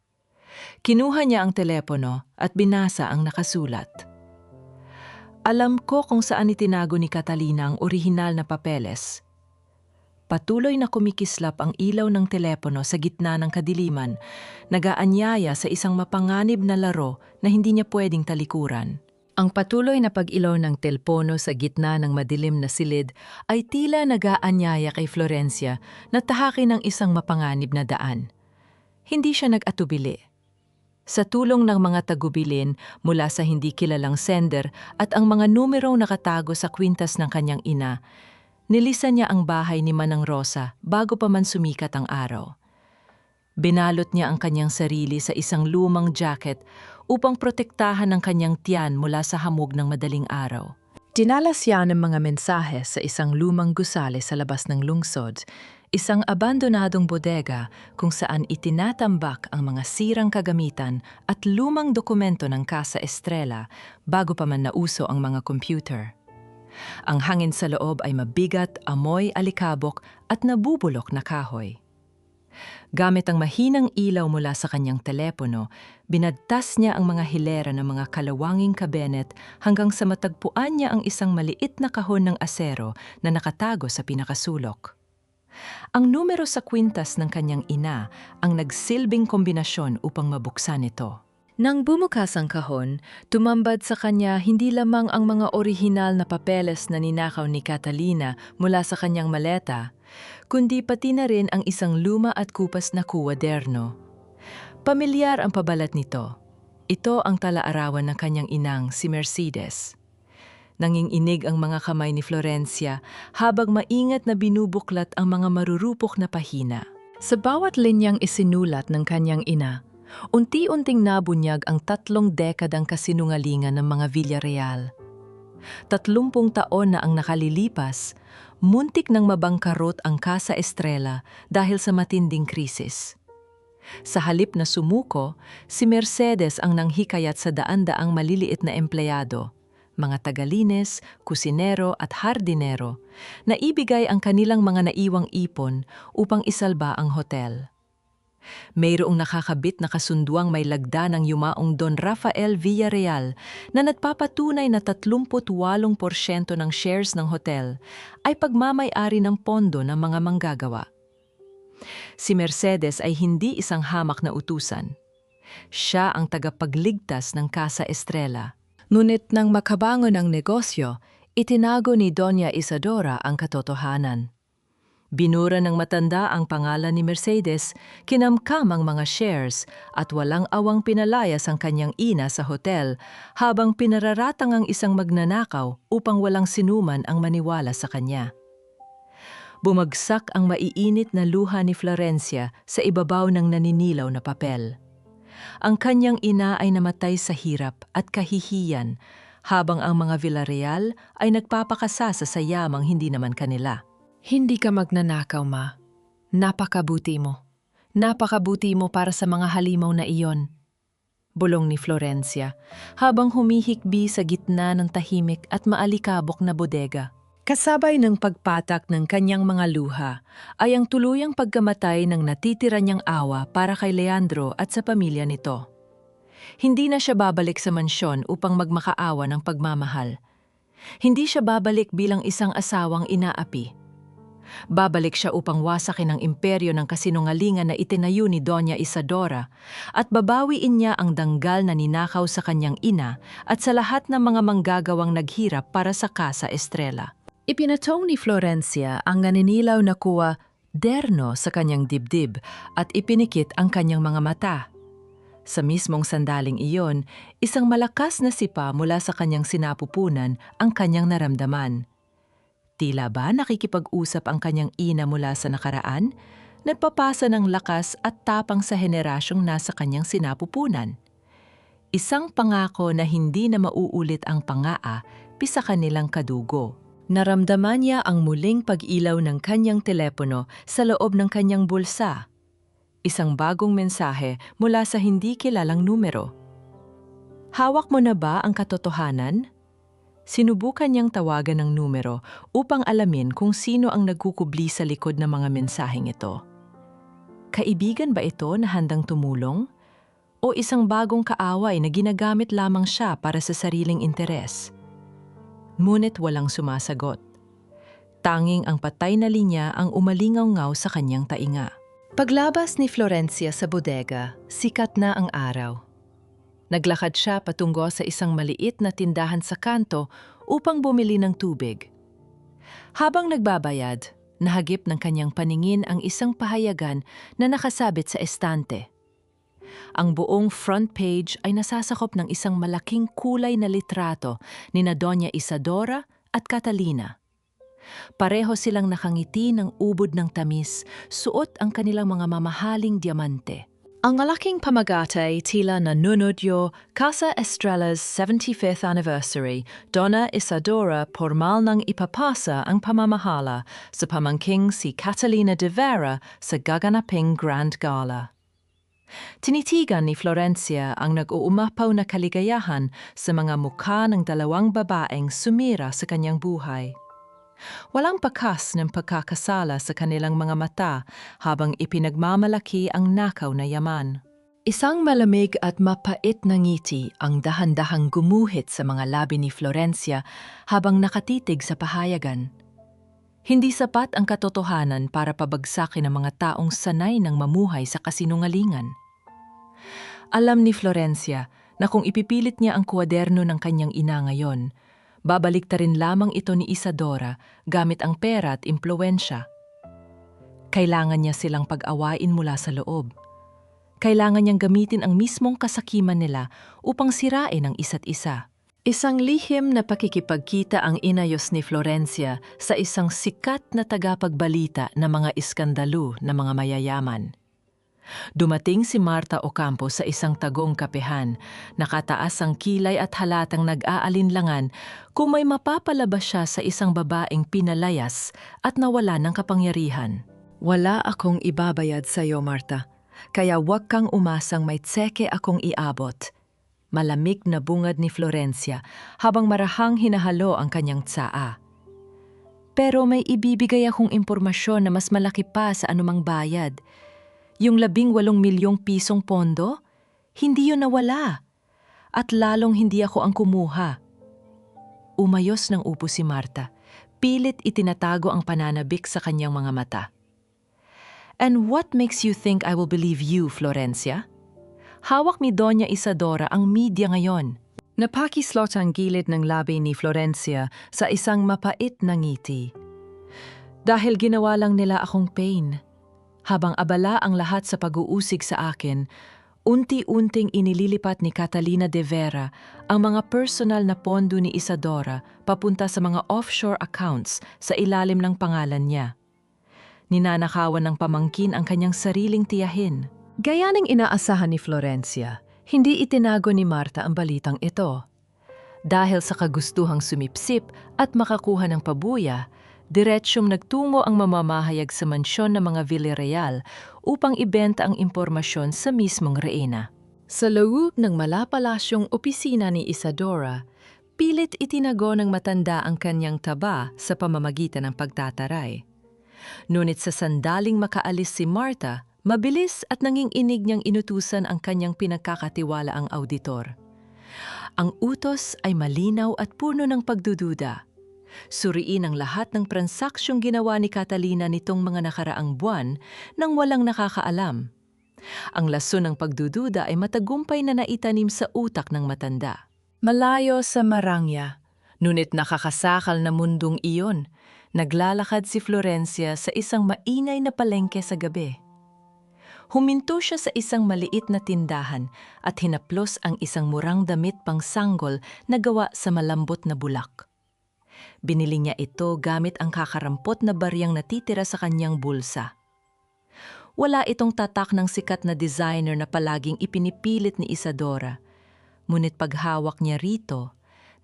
Kinuha niya ang telepono at binasa ang nakasulat. Alam ko kung saan itinago ni Catalina ang orihinal na papeles. Patuloy na kumikislap ang ilaw ng telepono sa gitna ng kadiliman, nag-aanyaya sa isang mapanganib na laro na hindi niya pwedeng talikuran. Ang patuloy na pag-ilaw ng telepono sa gitna ng madilim na silid ay tila nag-aanyaya kay Florencia na tahakin ng isang mapanganib na daan. Hindi siya nag-atubili. Sa tulong ng mga tagubilin mula sa hindi kilalang sender at ang mga numerong nakatago sa kwintas ng kanyang ina, nilisan niya ang bahay ni Manang Rosa bago pa man sumikat ang araw. Binalot niya ang kanyang sarili sa isang lumang jacket upang protektahan ang kanyang tiyan mula sa hamog ng madaling araw. Dinalas siya ng mga mensahe sa isang lumang gusali sa labas ng lungsod, isang abandonadong bodega kung saan itinatambak ang mga sirang kagamitan at lumang dokumento ng Casa Estrella bago pa man nauso ang mga computer. Ang hangin sa loob ay mabigat, amoy alikabok at nabubulok na kahoy. Gamit ang mahinang ilaw mula sa kanyang telepono, binadtas niya ang mga hilera ng mga kalawanging kabinet hanggang sa matagpuan niya ang isang maliit na kahon ng asero na nakatago sa pinakasulok. Ang numero sa kwintas ng kanyang ina ang nagsilbing kombinasyon upang mabuksan ito. Nang bumukas ang kahon, tumambad sa kanya hindi lamang ang mga orihinal na papeles na ninakaw ni Catalina mula sa kanyang maleta, kundi pati na rin ang isang luma at kupas na kuwaderno. Pamilyar ang pabalat nito. Ito ang talaarawan ng kanyang inang, si Mercedes. Nanginginig ang mga kamay ni Florencia habang maingat na binubuklat ang mga marurupok na pahina. Sa bawat linyang isinulat ng kanyang ina, unti-unting nabunyag ang 3 dekadang kasinungalingan ng mga Villarreal. 30 taon na ang nakalilipas, muntik nang mabangkarot ang Casa Estrella dahil sa matinding krisis. Sa halip na sumuko, si Mercedes ang nanghikayat sa daan-daang maliliit na empleyado, mga tagalinis, kusinero at hardinero na ibigay ang kanilang mga naiwang ipon upang isalba ang hotel. Mayroong nakakabit na kasunduang may lagda ng yumaong Don Rafael Villarreal na nagpapatunay na 38% ng shares ng hotel ay pagmamay-ari ng pondo ng mga manggagawa. Si Mercedes ay hindi isang hamak na utusan. Siya ang tagapagligtas ng Casa Estrella. Ngunit nang makabangon ang negosyo, itinago ni Doña Isadora ang katotohanan. Binura ng matanda ang pangalan ni Mercedes, kinamkam ang mga shares at walang awang pinalayas ang kanyang ina sa hotel habang pinararatang ang isang magnanakaw upang walang sinuman ang maniwala sa kanya. Bumagsak ang maiinit na luha ni Florencia sa ibabaw ng naninilaw na papel. Ang kanyang ina ay namatay sa hirap at kahihiyan habang ang mga Villarreal ay nagpapakasa sa sayamang hindi naman kanila. Hindi ka magnanakaw, Ma. Napakabuti mo. Napakabuti mo para sa mga halimaw na iyon. Bulong ni Florencia habang humihikbi sa gitna ng tahimik at maalikabok na bodega. Kasabay ng pagpatak ng kanyang mga luha ay ang tuluyang pagkamatay ng natitira niyang awa para kay Leandro at sa pamilya nito. Hindi na siya babalik sa mansyon upang magmakaawa ng pagmamahal. Hindi siya babalik bilang isang asawang inaapi. Babalik siya upang wasakin ang imperyo ng kasinungalingan na itinayo ni Doña Isadora at babawiin niya ang danggal na ninakaw sa kanyang ina at sa lahat ng mga manggagawang naghirap para sa Casa Estrella. Ipinatong ni Florencia ang naninilaw na kuwaderno sa kanyang dibdib at ipinikit ang kanyang mga mata. Sa mismong sandaling iyon, isang malakas na sipa mula sa kanyang sinapupunan ang kanyang naramdaman. Tila ba nakikipag-usap ang kanyang ina mula sa nakaraan? Nagpapasa ng lakas at tapang sa henerasyong nasa kanyang sinapupunan. Isang pangako na hindi na mauulit ang pangaa sa kanilang kadugo. Naramdaman niya ang muling pag-ilaw ng kanyang telepono sa loob ng kanyang bulsa. Isang bagong mensahe mula sa hindi kilalang numero. Hawak mo na ba ang katotohanan? Sinubukan niyang tawagan ng numero upang alamin kung sino ang nagkukubli sa likod ng mga mensaheng ito. Kaibigan ba ito na handang tumulong? O isang bagong kaaway na ginagamit lamang siya para sa sariling interes? Ngunit walang sumasagot. Tanging ang patay na linya ang umalingaw-ngaw sa kanyang tainga. Paglabas ni Florencia sa bodega, sikat na ang araw. Naglakad siya patungo sa isang maliit na tindahan sa kanto upang bumili ng tubig. Habang nagbabayad, nahagip ng kanyang paningin ang isang pahayagan na nakasabit sa estante. Ang buong front page ay nasasakop ng isang malaking kulay na litrato ni na Doña Isadora at Catalina. Pareho silang nakangiti ng ubod ng tamis, suot ang kanilang mga mamahaling diamante. Ang malaking pamagatay tila nanunodyo Casa Estrella's 75th anniversary, Donna Isadora pormal nang ipapasa ang pamamahala sa pamangking si Catalina de Vera sa gaganaping Grand Gala. Tinitigan ni Florencia ang nag-uumapaw na kaligayahan sa mga mukha ng dalawang babaeng sumira sa kanyang buhay. Walang pakas ng pagkakasala sa kanilang mga mata habang ipinagmamalaki ang nakaw na yaman. Isang malamig at mapait na ngiti ang dahan-dahang gumuhit sa mga labi ni Florencia habang nakatitig sa pahayagan. Hindi sapat ang katotohanan para pabagsakin ang mga taong sanay ng mamuhay sa kasinungalingan. Alam ni Florencia na kung ipipilit niya ang kwaderno ng kanyang ina ngayon, babaliktarin lamang ito ni Isadora gamit ang pera at impluwensya. Kailangan niya silang pag-awain mula sa loob. Kailangan niyang gamitin ang mismong kasakiman nila upang sirain ang isa't isa. Isang lihim na pakikipagkita ang inayos ni Florencia sa isang sikat na tagapagbalita ng mga iskandalo na mga mayayaman. Dumating si Marta Ocampo sa isang tagong kapehan, nakataas ang kilay at halatang nag-aalinlangan kung may mapapalabas siya sa isang babaeng pinalayas at nawala ng kapangyarihan. Wala akong ibabayad sa iyo, Marta, kaya huwag kang umasang may tseke akong iabot. Malamig na bungad ni Florencia habang marahang hinahalo ang kanyang tsaa. Pero may ibibigay akong impormasyon na mas malaki pa sa anumang bayad. Yung 18 milyong pisong pondo, hindi yun nawala. At lalong hindi ako ang kumuha. Umayos ng upo si Marta. Pilit itinatago ang pananabik sa kanyang mga mata. And what makes you think I will believe you, Florencia? Hawak ni Doña Isadora ang media ngayon. Napakislot ang gilid ng labi ni Florencia sa isang mapait na ngiti. Dahil ginawa lang nila akong pain. Habang abala ang lahat sa pag-uusig sa akin, unti-unting inililipat ni Catalina de Vera ang mga personal na pondo ni Isadora papunta sa mga offshore accounts sa ilalim ng pangalan niya. Ninanakawan ng pamangkin ang kanyang sariling tiyahin. Gaya ng inaasahan ni Florencia, hindi itinago ni Marta ang balitang ito. Dahil sa kagustuhang sumipsip at makakuha ng pabuya, diretsyong nagtungo ang mamamahayag sa mansyon ng mga Villarreal upang ibenta ang impormasyon sa mismong reyna. Sa loob ng malapalasyong opisina ni Isadora, pilit itinago ng matanda ang kanyang taba sa pamamagitan ng pagtataray. Ngunit sa sandaling makaalis si Marta, mabilis at nanginginig niyang inutusan ang kanyang pinagkakatiwalaang auditor. Ang utos ay malinaw at puno ng pagdududa. Suriin ang lahat ng transaksyong ginawa ni Catalina nitong mga nakaraang buwan nang walang nakakaalam. Ang lason ng pagdududa ay matagumpay na naitanim sa utak ng matanda. Malayo sa Marangya, ngunit nakakasakal na mundong iyon, naglalakad si Florencia sa isang maingay na palengke sa gabi. Huminto siya sa isang maliit na tindahan at hinaplos ang isang murang damit pang sanggol na gawa sa malambot na bulak. Binili niya ito gamit ang kakarampot na baryang natitira sa kanyang bulsa. Wala itong tatak ng sikat na designer na palaging ipinipilit ni Isadora. Ngunit paghawak niya rito,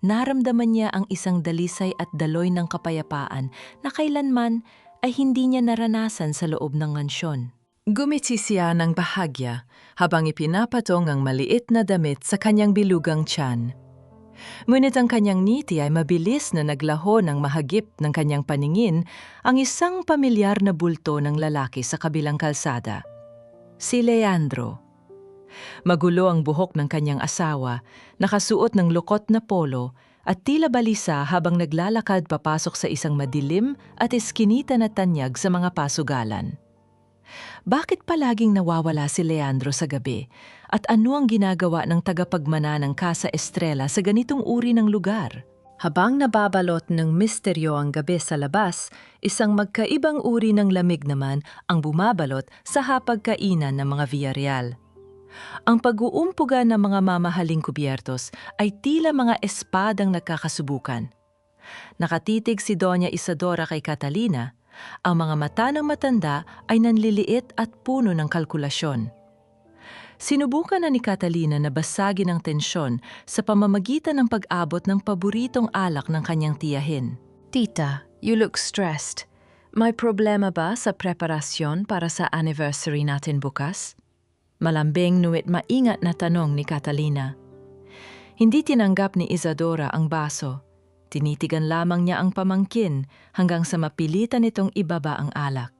naramdaman niya ang isang dalisay at daloy ng kapayapaan na kailanman ay hindi niya naranasan sa loob ng mansyon. Gumiti siya ng bahagya habang ipinapatong ang maliit na damit sa kanyang bilugang tiyan. Ngunit ang kanyang ngiti ay mabilis na naglaho ng mahagip ng kanyang paningin ang isang pamilyar na bulto ng lalaki sa kabilang kalsada. Si Leandro. Magulo ang buhok ng kanyang asawa, nakasuot ng lukot na polo at tila balisa habang naglalakad papasok sa isang madilim at eskinita na tanyag sa mga pasugalan. Bakit palaging nawawala si Leandro sa gabi? At ano ang ginagawa ng tagapagmana ng Casa Estrella sa ganitong uri ng lugar? Habang nababalot ng misteryo ang gabi sa labas, isang magkaibang uri ng lamig naman ang bumabalot sa hapagkainan ng mga Villarreal. Ang pag-uumpuga ng mga mamahaling kubyertos ay tila mga espadang nagkakasubukan. Nakatitig si Doña Isadora kay Catalina. Ang mga mata ng matanda ay nanliliit at puno ng kalkulasyon. Sinubukan na ni Catalina na basagin ang tensyon sa pamamagitan ng pag-abot ng paboritong alak ng kanyang tiyahin. Tita, you look stressed. May problema ba sa preparasyon para sa anniversary natin bukas? Malambing nuwit maingat na tanong ni Catalina. Hindi tinanggap ni Isadora ang baso. Tinitigan lamang niya ang pamangkin hanggang sa mapilitan nitong ibaba ang alak.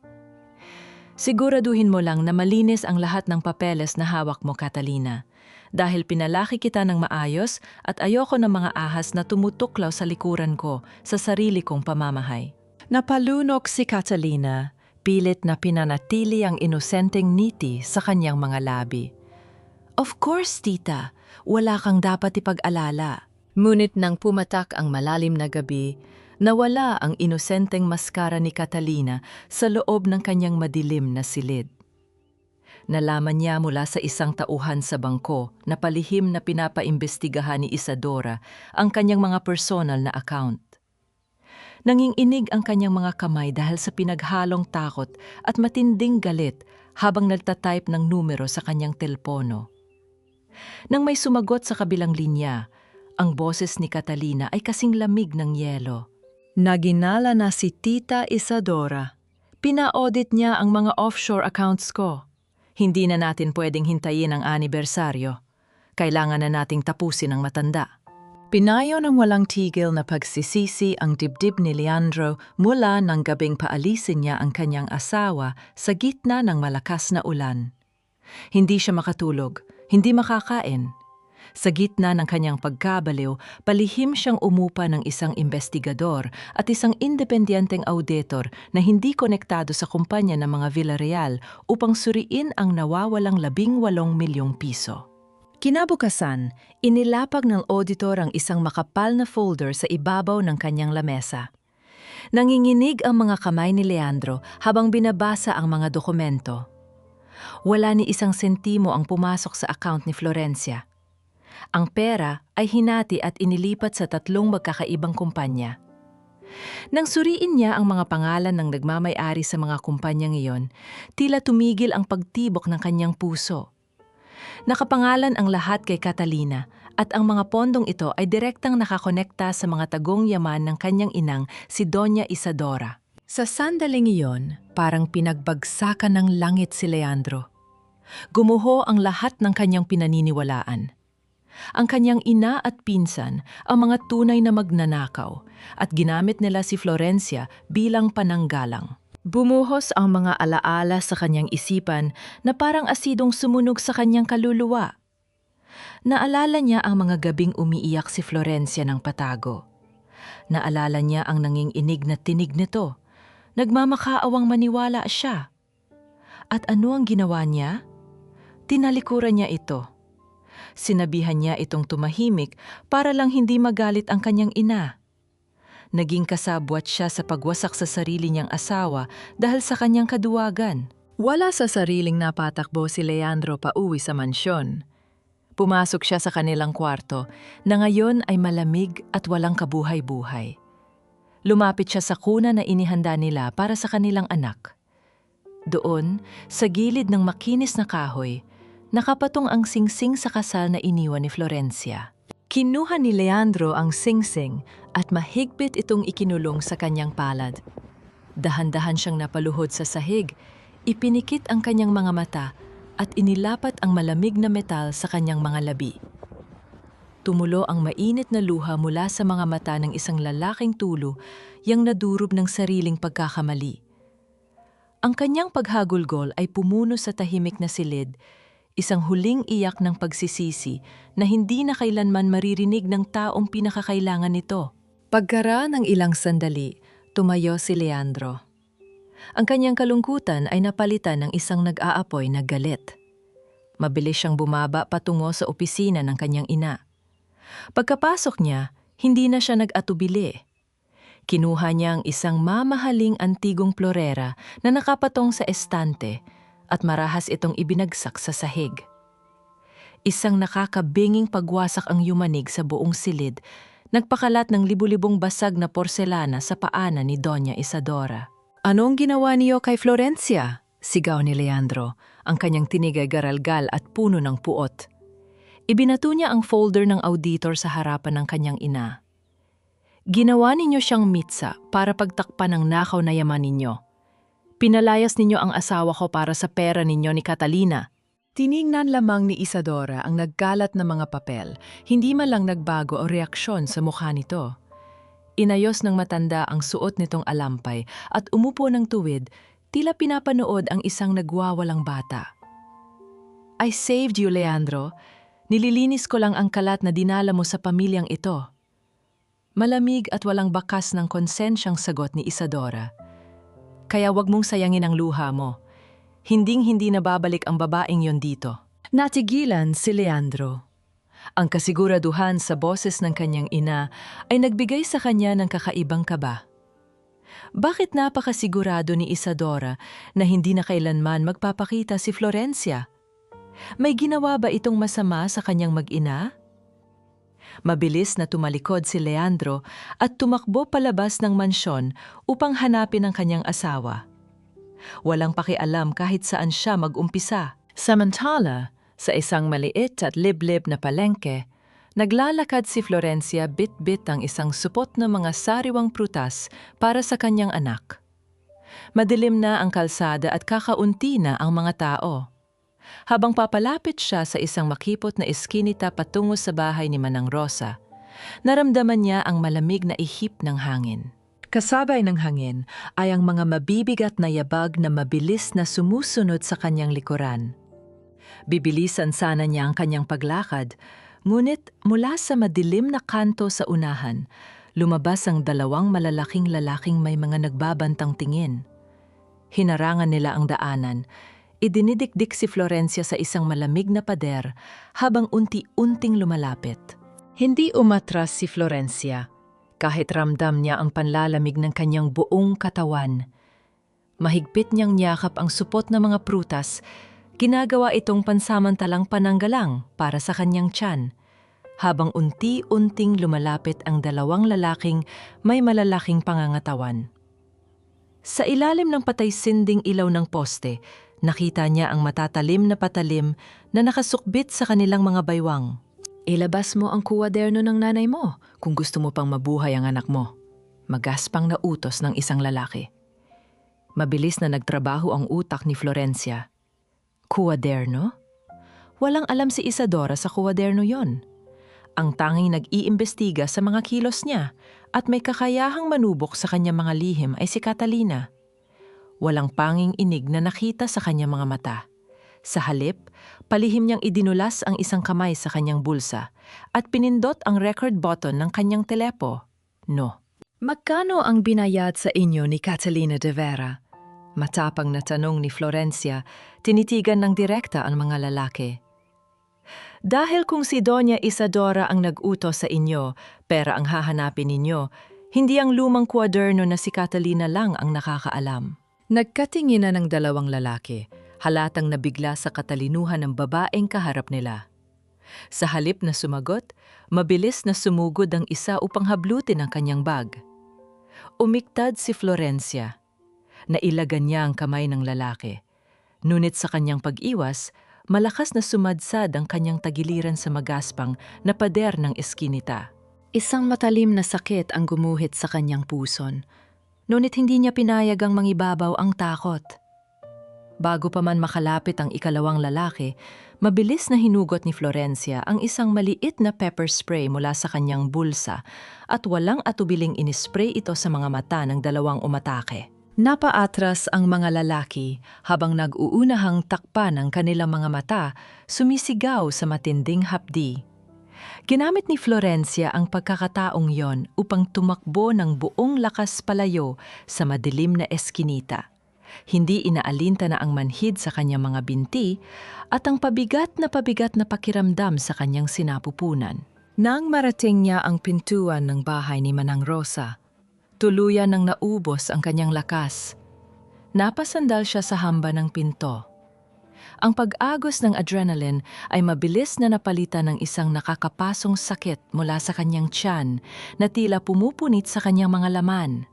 Siguraduhin mo lang na malinis ang lahat ng papeles na hawak mo, Catalina. Dahil pinalaki kita ng maayos at ayoko ng mga ahas na tumutuklaw sa likuran ko sa sarili kong pamamahay. Napalunok si Catalina, pilit na pinanatili ang inosenteng ngiti sa kanyang mga labi. Of course, tita. Wala kang dapat ipag-alala. Ngunit nang pumatak ang malalim na gabi, nawala ang inosenteng maskara ni Catalina sa loob ng kanyang madilim na silid. Nalaman niya mula sa isang tauhan sa bangko na palihim na pinapaimbestigahan ni Isadora ang kanyang mga personal na account. Nanginginig ang kanyang mga kamay dahil sa pinaghalong takot at matinding galit habang nagtatype ng numero sa kanyang telpono. Nang may sumagot sa kabilang linya, ang boses ni Catalina ay kasing lamig ng yelo. Naginala na si Tita Isadora. Pina-audit niya ang mga offshore accounts ko. Hindi na natin pwedeng hintayin ang anibersaryo. Kailangan na nating tapusin ang matanda. Pinayo ng walang tigil na pagsisisi ang dibdib ni Leandro mula nang gabing paalisin niya ang kanyang asawa sa gitna ng malakas na ulan. Hindi siya makatulog, hindi makakain. Sa gitna ng kanyang pagkabaliw, palihim siyang umupa ng isang investigador at isang independenteng auditor na hindi konektado sa kumpanya ng mga Villarreal upang suriin ang nawawalang 18 milyong piso. Kinabukasan, inilapag ng auditor ang isang makapal na folder sa ibabaw ng kanyang lamesa. Nanginginig ang mga kamay ni Leandro habang binabasa ang mga dokumento. Wala ni isang sentimo ang pumasok sa account ni Florencia. Ang pera ay hinati at inilipat sa 3 magkakaibang kumpanya. Nang suriin niya ang mga pangalan ng nagmamay-ari sa mga kumpanyang iyon, tila tumigil ang pagtibok ng kanyang puso. Nakapangalan ang lahat kay Catalina at ang mga pondong ito ay direktang nakakonekta sa mga tagong yaman ng kanyang inang si Doña Isadora. Sa sandaling iyon, parang pinagbagsakan ng langit si Leandro. Gumuho ang lahat ng kanyang pinaniniwalaan. Ang kanyang ina at pinsan ang mga tunay na magnanakaw at ginamit nila si Florencia bilang pananggalang. Bumuhos ang mga alaala sa kanyang isipan na parang asidong sumunog sa kanyang kaluluwa. Naalala niya ang mga gabing umiiyak si Florencia ng patago. Naalala niya ang nanginginig na tinig nito. Nagmamakaawang maniwala siya. At ano ang ginawa niya? Tinalikuran niya ito. Sinabihan niya itong tumahimik para lang hindi magalit ang kanyang ina. Naging kasabwat siya sa pagwasak sa sarili niyang asawa dahil sa kanyang kaduwagan. Wala sa sariling napatakbo si Leandro pauwi sa mansyon. Pumasok siya sa kanilang kwarto na ngayon ay malamig at walang kabuhay-buhay. Lumapit siya sa kuna na inihanda nila para sa kanilang anak. Doon, sa gilid ng makinis na kahoy, nakapatong ang singsing sa kasal na iniwan ni Florencia. Kinuha ni Leandro ang singsing at mahigpit itong ikinulong sa kanyang palad. Dahan-dahan siyang napaluhod sa sahig, ipinikit ang kanyang mga mata at inilapat ang malamig na metal sa kanyang mga labi. Tumulo ang mainit na luha mula sa mga mata ng isang lalaking tulo yang nadurog ng sariling pagkakamali. Ang kanyang paghagulgol ay pumuno sa tahimik na silid, isang huling iyak ng pagsisisi na hindi na kailanman maririnig ng taong pinakakailangan nito. Pagkaraan ng ilang sandali, tumayo si Leandro. Ang kanyang kalungkutan ay napalitan ng isang nag-aapoy na galit. Mabilis siyang bumaba patungo sa opisina ng kanyang ina. Pagkapasok niya, hindi na siya nag-atubili. Kinuha niya ang isang mamahaling antigong plorera na nakapatong sa estante at marahas itong ibinagsak sa sahig. Isang nakakabinging pagwasak ang yumanig sa buong silid, nagpakalat ng libu-libong basag na porselana sa paanan ni Doña Isadora. "Anong ginawa niyo kay Florencia?" sigaw ni Leandro, ang kanyang tinig ay garalgal at puno ng puot. Ibinato niya ang folder ng auditor sa harapan ng kanyang ina. "Ginawa ninyo siyang mitsa para pagtakpan ang nakaw na yaman ninyo. Pinalayas ninyo ang asawa ko para sa pera ninyo ni Catalina." Tiningnan lamang ni Isadora ang nagkalat na mga papel, hindi man lang nagbago o reaksyon sa mukha nito. Inayos ng matanda ang suot nitong alampay at umupo ng tuwid, tila pinapanood ang isang nagwawalang bata. "I saved you, Leandro. Nililinis ko lang ang kalat na dinala mo sa pamilyang ito." Malamig at walang bakas ng konsensyang sagot ni Isadora. "Kaya wag mong sayangin ang luha mo. Hinding-hindi na babalik ang babaeng yon dito." Natigilan si Leandro. Ang kasiguraduhan sa boses ng kanyang ina ay nagbigay sa kanya ng kakaibang kaba. Bakit napakasigurado ni Isadora na hindi na kailanman magpapakita si Florencia? May ginawa ba itong masama sa kanyang mag-ina? Mabilis na tumalikod si Leandro at tumakbo palabas ng mansyon upang hanapin ang kanyang asawa. Walang pakialam kahit saan siya mag-umpisa. Samantala, sa isang maliit at liblib na palengke, naglalakad si Florencia bit-bit ang isang supot na mga sariwang prutas para sa kanyang anak. Madilim na ang kalsada at kakaunti na ang mga tao. Habang papalapit siya sa isang makipot na eskinita patungo sa bahay ni Manang Rosa, naramdaman niya ang malamig na ihip ng hangin. Kasabay ng hangin ay ang mga mabibigat na yabag na mabilis na sumusunod sa kanyang likuran. Bibilisan sana niya ang kanyang paglakad, ngunit mula sa madilim na kanto sa unahan, lumabas ang dalawang malalaking lalaking may mga nagbabantang tingin. Hinarangan nila ang daanan. Idinidikdik si Florencia sa isang malamig na pader habang unti-unting lumalapit. Hindi umatras si Florencia, kahit ramdam niya ang panlalamig ng kanyang buong katawan. Mahigpit niyang niyakap ang supot ng mga prutas, ginagawa itong pansamantalang pananggalang para sa kanyang tiyan, habang unti-unting lumalapit ang dalawang lalaking may malalaking pangangatawan. Sa ilalim ng patay-sinding ilaw ng poste, nakita niya ang matatalim na patalim na nakasukbit sa kanilang mga baywang. Ilabas mo ang kuwaderno ng nanay mo kung gusto mo pang mabuhay ang anak mo. Magaspang na utos ng isang lalaki. Mabilis na nagtrabaho ang utak ni Florencia. Kuwaderno? Walang alam si Isadora sa kuwaderno yon. Ang tanging nag-iimbestiga sa mga kilos niya at may kakayahang manubok sa kanyang mga lihim ay si Catalina. Walang panging inig na nakita sa kanyang mga mata. Sa halip, palihim niyang idinulas ang isang kamay sa kanyang bulsa at pinindot ang record button ng kanyang telepo. No. Magkano ang binayad sa inyo ni Catalina de Vera? Matapang na tanong ni Florencia, tinitigan ng direkta ang mga lalaki. Dahil kung si Doña Isadora ang nag-utos sa inyo, pera ang hahanapin ninyo, hindi ang lumang kwaderno na si Catalina lang ang nakakaalam. Nagkatinginan ng dalawang lalaki, halatang nabigla sa katalinuhan ng babaeng kaharap nila. Sa halip na sumagot, mabilis na sumugod ang isa upang hablutin ang kanyang bag. Umiktad si Florencia. Nailagan niya ang kamay ng lalaki. Ngunit sa kanyang pag-iwas, malakas na sumadsad ang kanyang tagiliran sa magaspang na pader ng eskinita. Isang matalim na sakit ang gumuhit sa kanyang puson. Ngunit hindi niya pinayag ang mangibabaw ang takot. Bago pa man makalapit ang ikalawang lalaki, mabilis na hinugot ni Florencia ang isang maliit na pepper spray mula sa kanyang bulsa at walang atubiling inispray ito sa mga mata ng dalawang umatake. Napaatras ang mga lalaki habang nag-uunahang takpan ang kanilang mga mata, sumisigaw sa matinding hapdi. Ginamit ni Florencia ang pagkakataong yon upang tumakbo ng buong lakas palayo sa madilim na eskinita. Hindi inaalinta na ang manhid sa kanyang mga binti at ang pabigat na pakiramdam sa kanyang sinapupunan. Nang marating niya ang pintuan ng bahay ni Manang Rosa, tuluyan nang naubos ang kanyang lakas. Napasandal siya sa hamba ng pinto. Ang pag-agos ng adrenaline ay mabilis na napalitan ng isang nakakapasong sakit mula sa kanyang tiyan na tila pumupunit sa kanyang mga laman.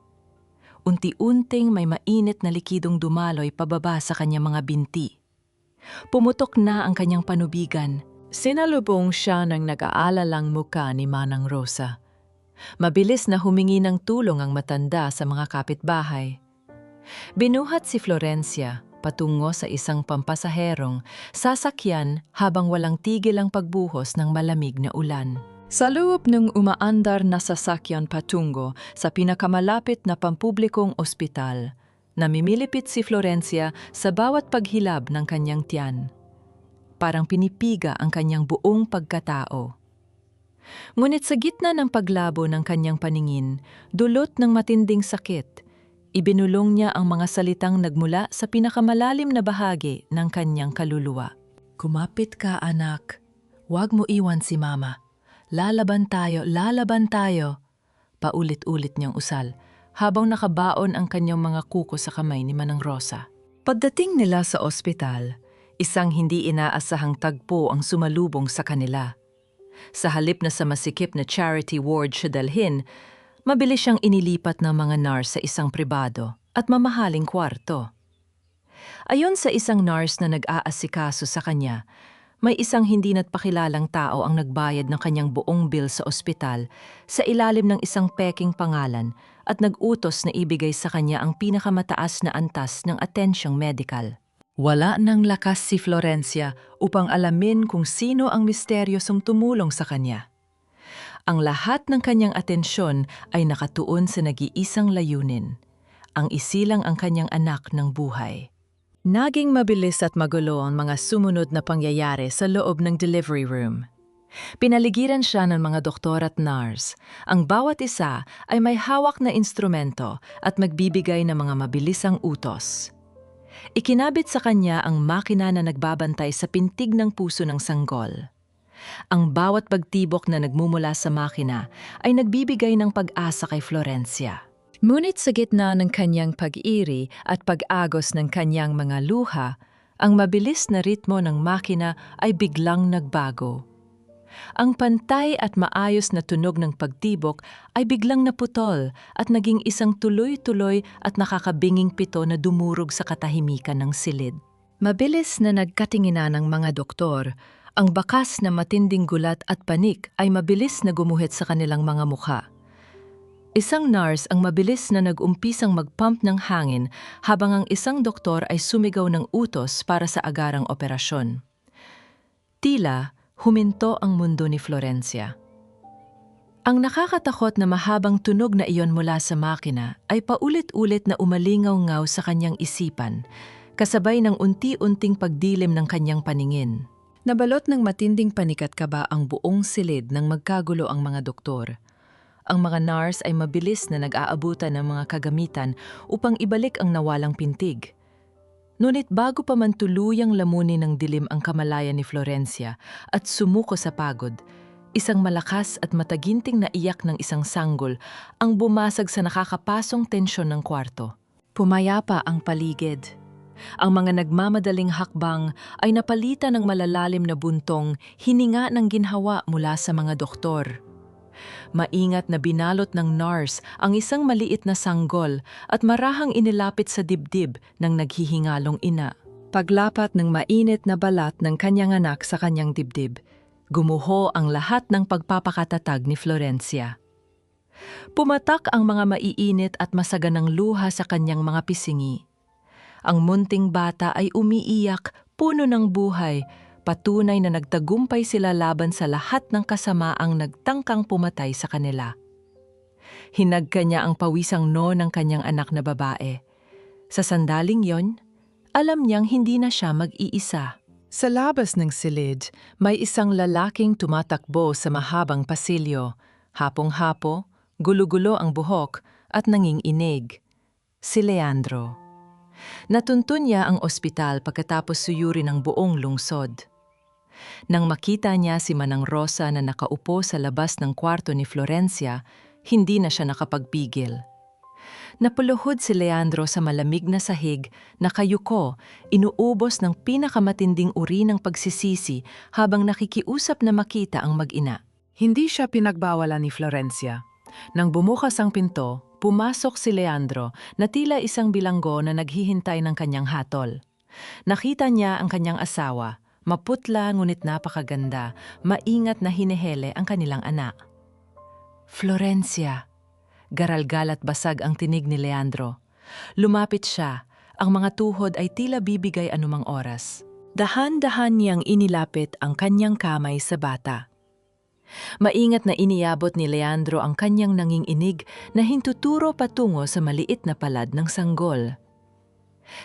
Unti-unting may mainit na likidong dumaloy pababa sa kanyang mga binti. Pumutok na ang kanyang panubigan. Sinalubong siya ng nag-aalalang muka ni Manang Rosa. Mabilis na humingi ng tulong ang matanda sa mga kapitbahay. Binuhat si Florencia patungo sa isang pampasaherong sasakyan habang walang tigil ang pagbuhos ng malamig na ulan. Sa loob ng umaandar na sasakyan patungo sa pinakamalapit na pampublikong ospital, namimilipit si Florencia sa bawat paghilab ng kanyang tiyan. Parang pinipiga ang kanyang buong pagkatao. Ngunit sa gitna ng paglabo ng kanyang paningin, dulot ng matinding sakit, ibinulong niya ang mga salitang nagmula sa pinakamalalim na bahagi ng kanyang kaluluwa. Kumapit ka, anak. Huwag mo iwan si mama. Lalaban tayo, lalaban tayo. Paulit-ulit niyang usal, habang nakabaon ang kanyang mga kuko sa kamay ni Manang Rosa. Pagdating nila sa ospital, isang hindi inaasahang tagpo ang sumalubong sa kanila. Sa halip na sa masikip na charity ward siya dalhin, mabilis siyang inilipat ng mga nurse sa isang pribado at mamahaling kwarto. Ayon sa isang nurse na nag-aasikaso sa kanya, may isang hindi natpakilalang tao ang nagbayad ng kanyang buong bill sa ospital sa ilalim ng isang peking pangalan at nag-utos na ibigay sa kanya ang pinakamataas na antas ng atensyong medikal. Wala nang lakas si Florencia upang alamin kung sino ang misteryosong tumulong sa kanya. Ang lahat ng kanyang atensyon ay nakatuon sa nag-iisang layunin, ang isilang ang kanyang anak ng buhay. Naging mabilis at magulo ang mga sumunod na pangyayari sa loob ng delivery room. Pinaligiran siya ng mga doktor at nurse. Ang bawat isa ay may hawak na instrumento at magbibigay ng mga mabilisang utos. Ikinabit sa kanya ang makina na nagbabantay sa pintig ng puso ng sanggol. Ang bawat pagtibok na nagmumula sa makina ay nagbibigay ng pag-asa kay Florencia. Ngunit sa gitna ng kanyang pag-iri at pag-agos ng kanyang mga luha, ang mabilis na ritmo ng makina ay biglang nagbago. Ang pantay at maayos na tunog ng pagtibok ay biglang naputol at naging isang tuloy-tuloy at nakakabinging pito na dumurog sa katahimikan ng silid. Mabilis na nagkatinginan ng mga doktor, ang bakas na matinding gulat at panik ay mabilis na gumuhit sa kanilang mga mukha. Isang nurse ang mabilis na nag-umpisang mag-pump ng hangin habang ang isang doktor ay sumigaw ng utos para sa agarang operasyon. Tila huminto ang mundo ni Florencia. Ang nakakatakot na mahabang tunog na iyon mula sa makina ay paulit-ulit na umalingaw-ngaw sa kanyang isipan, kasabay ng unti-unting pagdilim ng kanyang paningin. Nabalot ng matinding panik at kaba ang buong silid nang magkagulo ang mga doktor. Ang mga nurse ay mabilis na nag-aabutan ng mga kagamitan upang ibalik ang nawalang pintig. Ngunit bago pa man tuluyang lamunin ng dilim ang kamalayan ni Florencia at sumuko sa pagod, isang malakas at mataginting na iyak ng isang sanggol ang bumasag sa nakakapasong tensyon ng kwarto. Pumayapa ang paligid. Ang mga nagmamadaling hakbang ay napalitan ng malalalim na buntong hininga ng ginhawa mula sa mga doktor. Maingat na binalot ng nurse ang isang maliit na sanggol at marahang inilapit sa dibdib ng naghihingalong ina. Paglapat ng mainit na balat ng kanyang anak sa kanyang dibdib, gumuho ang lahat ng pagpapakatatag ni Florencia. Pumatak ang mga maiinit at masaganang luha sa kanyang mga pisingi. Ang munting bata ay umiiyak, puno ng buhay, patunay na nagtagumpay sila laban sa lahat ng kasamaang nagtangkang pumatay sa kanila. Hinagka niya ang pawisang no ng kanyang anak na babae. Sa sandaling yon, alam niyang hindi na siya mag-iisa. Sa labas ng silid, may isang lalaking tumatakbo sa mahabang pasilyo. Hapong-hapo, gulo-gulo ang buhok at nanginginig. Si Leandro. Natuntun niya ang ospital pagkatapos suyurin ng buong lungsod. Nang makita niya si Manang Rosa na nakaupo sa labas ng kwarto ni Florencia, hindi na siya nakapagpigil. Napuluhod si Leandro sa malamig na sahig, nakayuko, inuubos ng pinakamatinding uri ng pagsisisi habang nakikiusap na makita ang mag-ina. Hindi siya pinagbawalan ni Florencia. Nang bumukas ang pinto, pumasok si Leandro na tila isang bilanggo na naghihintay ng kanyang hatol. Nakita niya ang kanyang asawa, maputla ngunit napakaganda, maingat na hinihele ang kanilang anak. Florencia. Garalgal at basag ang tinig ni Leandro. Lumapit siya, ang mga tuhod ay tila bibigay anumang oras. Dahan-dahan niyang inilapit ang kanyang kamay sa bata. Maingat na iniabot ni Leandro ang kanyang nanginginig na hintuturo patungo sa maliit na palad ng sanggol.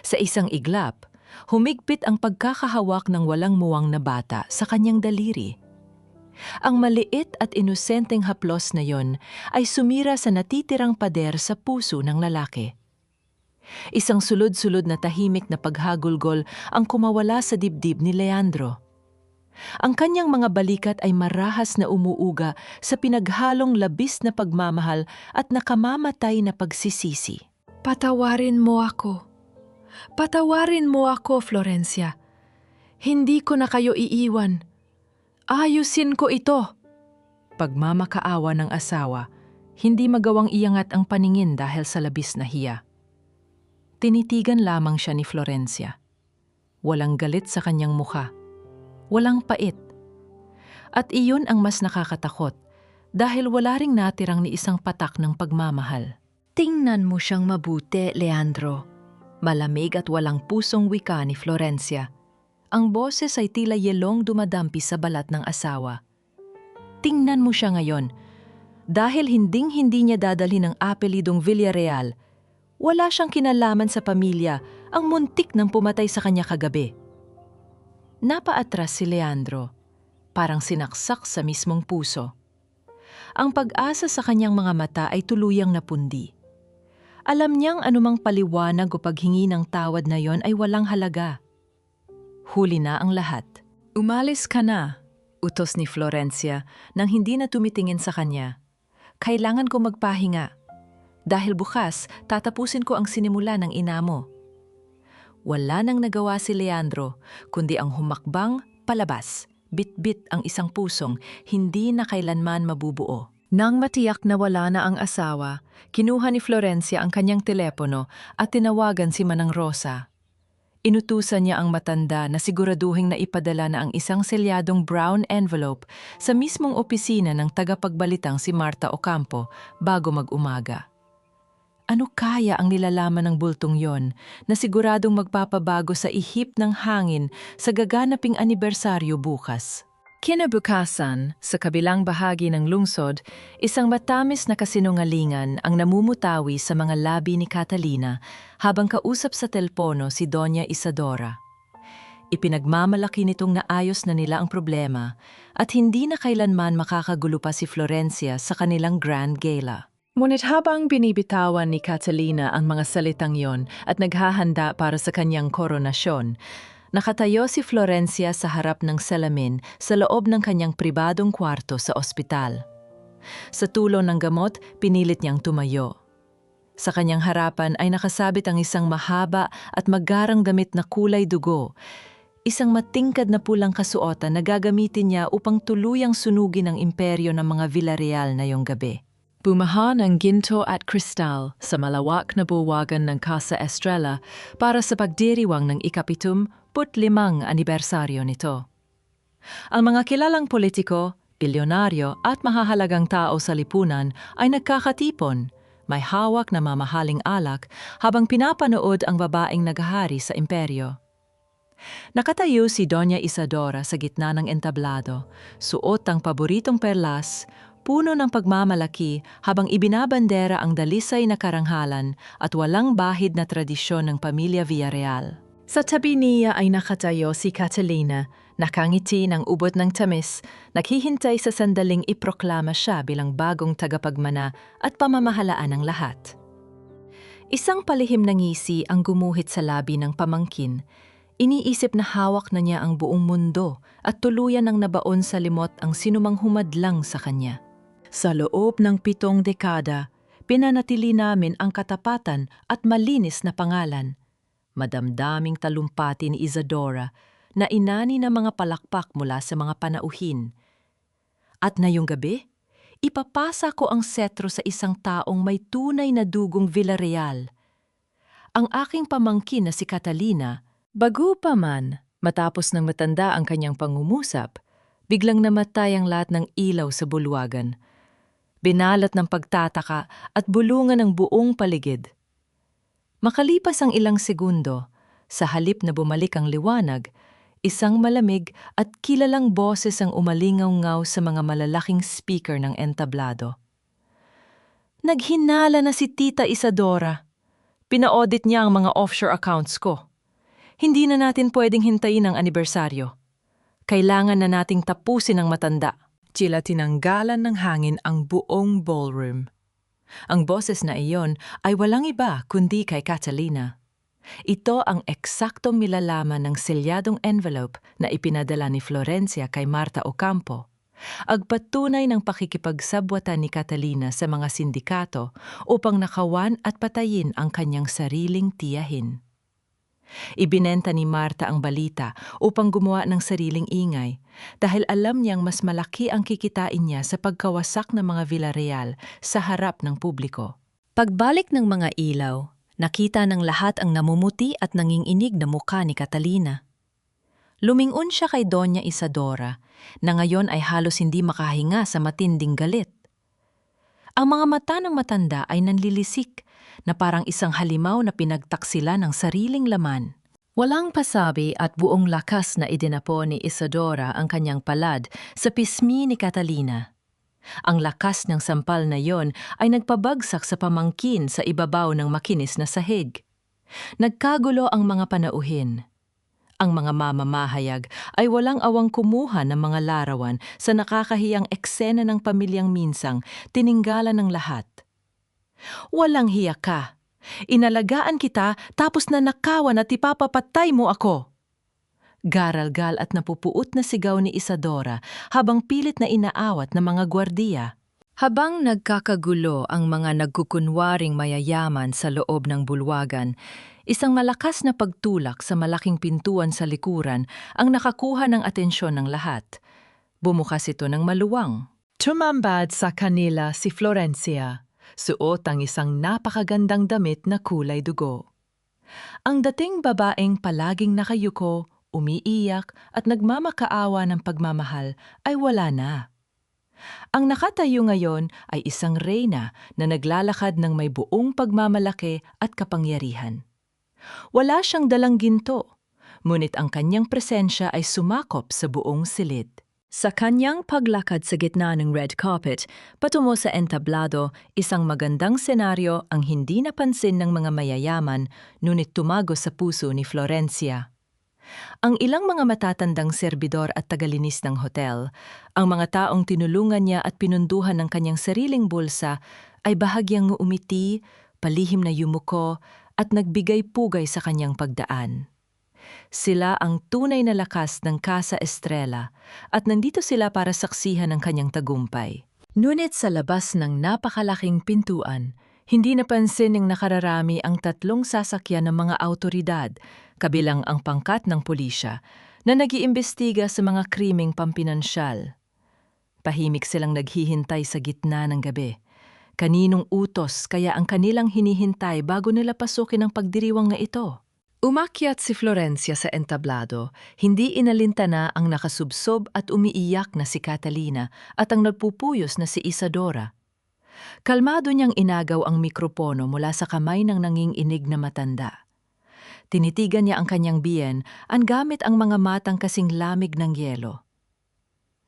Sa isang iglap, humigpit ang pagkakahawak ng walang muwang na bata sa kanyang daliri. Ang maliit at inosenteng haplos na yon ay sumira sa natitirang pader sa puso ng lalaki. Isang sulod-sulod na tahimik na paghagulgol ang kumawala sa dibdib ni Leandro. Ang kanyang mga balikat ay marahas na umuuga sa pinaghalong labis na pagmamahal at nakamamatay na pagsisisi. Patawarin mo ako. Patawarin mo ako, Florencia. Hindi ko na kayo iiwan. Ayusin ko ito. Pagmamakaawa ng asawa, hindi magawang iangat ang paningin dahil sa labis na hiya. Tinitigan lamang siya ni Florencia. Walang galit sa kanyang mukha. Walang pait. At iyon ang mas nakakatakot dahil wala ring natirang ni isang patak ng pagmamahal. Tingnan mo siyang mabuti, Leandro. Malamig at walang pusong wika ni Florencia. Ang boses ay tila yelong dumadampi sa balat ng asawa. Tingnan mo siya ngayon. Dahil hinding-hindi niya dadalhin ang apelidong Villarreal, wala siyang kinalaman sa pamilya ang muntik nang pumatay sa kanya kagabi. Napaatras si Leandro, parang sinaksak sa mismong puso. Ang pag-asa sa kanyang mga mata ay tuluyang napundi. Alam niyang anumang paliwanag o paghingi ng tawad na yon ay walang halaga. Huli na ang lahat. Umalis ka na, utos ni Florencia nang hindi na tumitingin sa kanya. Kailangan ko magpahinga. Dahil bukas, tatapusin ko ang sinimula ng ina mo. Wala nang nagawa si Leandro, kundi ang humakbang palabas, bit-bit ang isang pusong hindi na kailanman mabubuo. Nang matiyak na wala na ang asawa, kinuha ni Florencia ang kanyang telepono at tinawagan si Manang Rosa. Inutusan niya ang matanda na siguraduhing naipadala na ang isang selyadong brown envelope sa mismong opisina ng tagapagbalitang si Marta Ocampo bago mag-umaga. Ano kaya ang nilalaman ng bultong yon na siguradong magpapabago sa ihip ng hangin sa gaganaping anibersaryo bukas? Kinabukasan, sa kabilang bahagi ng lungsod, isang matamis na kasinungalingan ang namumutawi sa mga labi ni Catalina habang kausap sa telpono si Doña Isadora. Ipinagmamalaki nitong naayos na nila ang problema at hindi na kailanman makakagulo pa si Florencia sa kanilang grand gala. Ngunit habang binibitawan ni Catalina ang mga salitang yon at naghahanda para sa kanyang koronasyon, nakatayo si Florencia sa harap ng salamin sa loob ng kanyang pribadong kwarto sa ospital. Sa tulo ng gamot, pinilit niyang tumayo. Sa kanyang harapan ay nakasabit ang isang mahaba at magarang damit na kulay dugo, isang matingkad na pulang kasuotan na gagamitin niya upang tuluyang sunugin ang imperyo ng mga Villarreal na yung gabi. Bumaha ng ginto at kristal sa malawak na buwagan ng Casa Estrella para sa pagdiriwang ng ika-75 anibersaryo nito. Ang mga kilalang politiko, bilyonaryo at mahahalagang tao sa lipunan ay nagkakatipon, may hawak na mamahaling alak habang pinapanood ang babaeng naghahari sa imperyo. Nakatayo si Doña Isadora sa gitna ng entablado, suot ang paboritong perlas, puno ng pagmamalaki habang ibinabandera ang dalisay na karanghalan at walang bahid na tradisyon ng pamilya Villarreal. Sa tabi niya ay nakatayo si Catalina, nakangiti ng ubod ng tamis, naghihintay sa sandaling iproklama siya bilang bagong tagapagmana at pamamahalaan ng lahat. Isang palihim na ngisi ang gumuhit sa labi ng pamangkin. Iniisip na hawak na niya ang buong mundo at tuluyan ng nabaon sa limot ang sinumang humadlang sa kanya. Sa loob ng 7 dekada, pinanatili namin ang katapatan at malinis na pangalan. Madamdaming talumpati ni Isadora na inani ng mga palakpak mula sa mga panauhin. At ngayong gabi, ipapasa ko ang setro sa isang taong may tunay na dugong Villarreal. Ang aking pamangkin na si Catalina, bago pa man, matapos ng matanda ang kanyang pangungusap, biglang namatay ang lahat ng ilaw sa bulwagan. Binalat ng pagtataka at bulungan ng buong paligid. Makalipas ang ilang segundo, sa halip na bumalik ang liwanag, isang malamig at kilalang boses ang umalingaw-ngaw sa mga malalaking speaker ng entablado. Naghinala na si Tita Isadora. Pina-audit niya ang mga offshore accounts ko. Hindi na natin pwedeng hintayin ang anibersaryo. Kailangan na nating tapusin ang matanda. Tila tinanggalan ng hangin ang buong ballroom. Ang boses na iyon ay walang iba kundi kay Catalina. Ito ang eksaktong nilalaman ng selyadong envelope na ipinadala ni Florencia kay Marta Ocampo. Agpatunay ng pakikipagsabwatan ni Catalina sa mga sindikato upang nakawan at patayin ang kanyang sariling tiyahin. Ibinenta ni Marta ang balita upang gumawa ng sariling ingay dahil alam niyang mas malaki ang kikitain niya sa pagkawasak ng mga Villarreal sa harap ng publiko. Pagbalik ng mga ilaw, nakita ng lahat ang namumuti at nanginginig na mukha ni Catalina. Lumingon siya kay Doña Isadora na ngayon ay halos hindi makahinga sa matinding galit. Ang mga mata ng matanda ay nanlilisik na parang isang halimaw na pinagtaksila ng sariling laman. Walang pasabi at buong lakas na idinapo ni Isadora ang kanyang palad sa pismi ni Catalina. Ang lakas ng sampal na yon ay nagpabagsak sa pamangkin sa ibabaw ng makinis na sahig. Nagkagulo ang mga panauhin. Ang mga mamamahayag ay walang awang kumuha ng mga larawan sa nakakahiyang eksena ng pamilyang minsang tininggalan ng lahat. Walang hiya ka! Inalagaan kita tapos nanakawan at ipapapatay mo ako! Garalgal at napupuot na sigaw ni Isadora habang pilit na inaawat ng mga gwardiya. Habang nagkakagulo ang mga nagkukunwaring mayayaman sa loob ng bulwagan, isang malakas na pagtulak sa malaking pintuan sa likuran ang nakakuha ng atensyon ng lahat. Bumukas ito ng maluwang. Tumambad sa kanila si Florencia. Suot ang isang napakagandang damit na kulay dugo. Ang dating babaeng palaging nakayuko, umiiyak at nagmamakaawa ng pagmamahal ay wala na. Ang nakatayo ngayon ay isang reyna na naglalakad ng may buong pagmamalaki at kapangyarihan. Wala siyang dalang ginto, ngunit ang kanyang presensya ay sumakop sa buong silid. Sa kanyang paglakad sa gitna ng red carpet, patungo sa entablado, isang magandang senaryo ang hindi napansin ng mga mayayaman, ngunit tumago sa puso ni Florencia. Ang ilang mga matatandang serbidor at tagalinis ng hotel, ang mga taong tinulungan niya at pinunduhan ng kanyang sariling bulsa, ay bahagyang umiti, palihim na yumuko, at nagbigay pugay sa kanyang pagdaan. Sila ang tunay na lakas ng Casa Estrella at nandito sila para saksihan ng kanyang tagumpay. Ngunit sa labas ng napakalaking pintuan, hindi napansin ng nakararami ang 3 sasakyan ng mga awtoridad, kabilang ang pangkat ng pulisya, na nag-iimbestiga sa mga krimeng pampinansyal. Pahimik silang naghihintay sa gitna ng gabi. Kaninong utos kaya ang kanilang hinihintay bago nila pasukin ang pagdiriwang na ito? Umakyat si Florencia sa entablado, hindi inalintana ang nakasubsob at umiiyak na si Catalina at ang nagpupuyos na si Isadora. Kalmado niyang inagaw ang mikropono mula sa kamay ng nanginginig na matanda. Tinitigan niya ang kanyang biyen, ang gamit ang mga matang kasing lamig ng yelo.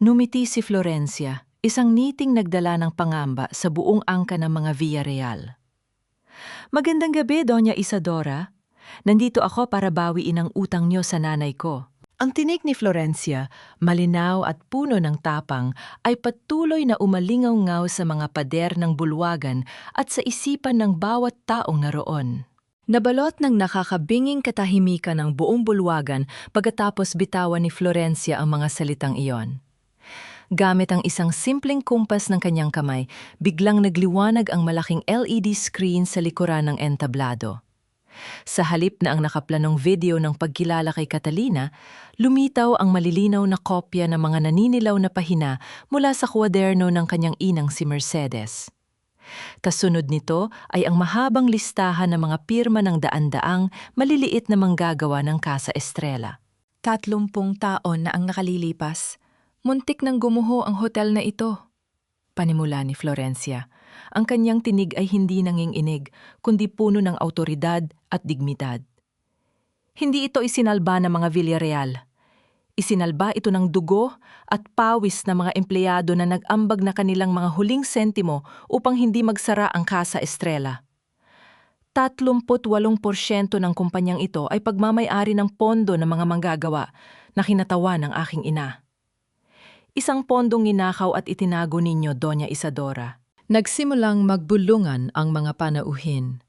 Numiti si Florencia, isang niting nagdala ng pangamba sa buong angka ng mga Villarreal. Magandang gabi, Doña Isadora. Nandito ako para bawiin ang utang niyo sa nanay ko. Ang tinig ni Florencia, malinaw at puno ng tapang, ay patuloy na umalingaw-ngaw sa mga pader ng bulwagan at sa isipan ng bawat taong naroon. Nabalot ng nakakabinging katahimikan ng buong bulwagan pagkatapos bitawan ni Florencia ang mga salitang iyon. Gamit ang isang simpleng kumpas ng kanyang kamay, biglang nagliwanag ang malaking LED screen sa likuran ng entablado. Sa halip na ang nakaplanong video ng pagkilala kay Catalina, lumitaw ang malilinaw na kopya ng mga naninilaw na pahina mula sa kwaderno ng kanyang inang si Mercedes. Kasunod nito ay ang mahabang listahan ng mga pirma ng daan-daang maliliit na manggagawa ng Casa Estrella. 30 taon na ang nakalilipas. Muntik nang gumuho ang hotel na ito. Panimula ni Florencia. Ang kanyang tinig ay hindi nanginginig, kundi puno ng awtoridad at dignidad. Hindi ito isinalba ng mga Villarreal. Isinalba ito ng dugo at pawis ng mga empleyado na nag-ambag na kanilang mga huling sentimo upang hindi magsara ang Casa Estrella. 38% ng kumpanyang ito ay pagmamay-ari ng pondo ng mga manggagawa na kinatawa ng aking ina. Isang pondong ninakaw at itinago ninyo, Doña Isadora. Nagsimulang magbulungan ang mga panauhin.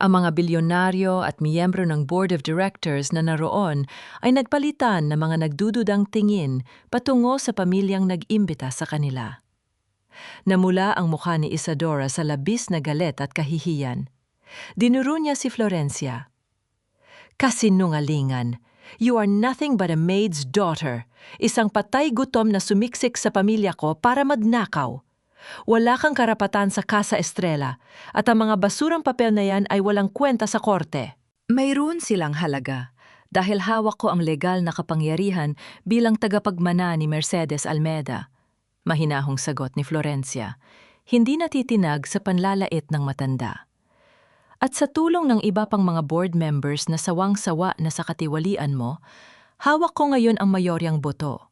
Ang mga bilyonaryo at miyembro ng Board of Directors na naroon ay nagpalitan ng mga nagdududang tingin patungo sa pamilyang nag-imbita sa kanila. Namula ang mukha ni Isadora sa labis na galit at kahihiyan. Dinuro niya si Florencia. Kasinungalingan! You are nothing but a maid's daughter, isang patay gutom na sumiksik sa pamilya ko para magnakaw. Wala kang karapatan sa Casa Estrella at ang mga basurang papel na yan ay walang kwenta sa korte. Mayroon silang halaga dahil hawak ko ang legal na kapangyarihan bilang tagapagmana ni Mercedes Almeda. Mahinahong sagot ni Florencia, hindi natitinag sa panlalait ng matanda. At sa tulong ng iba pang mga board members na sawang-sawa na sa katiwalian mo, hawak ko ngayon ang mayoryang boto.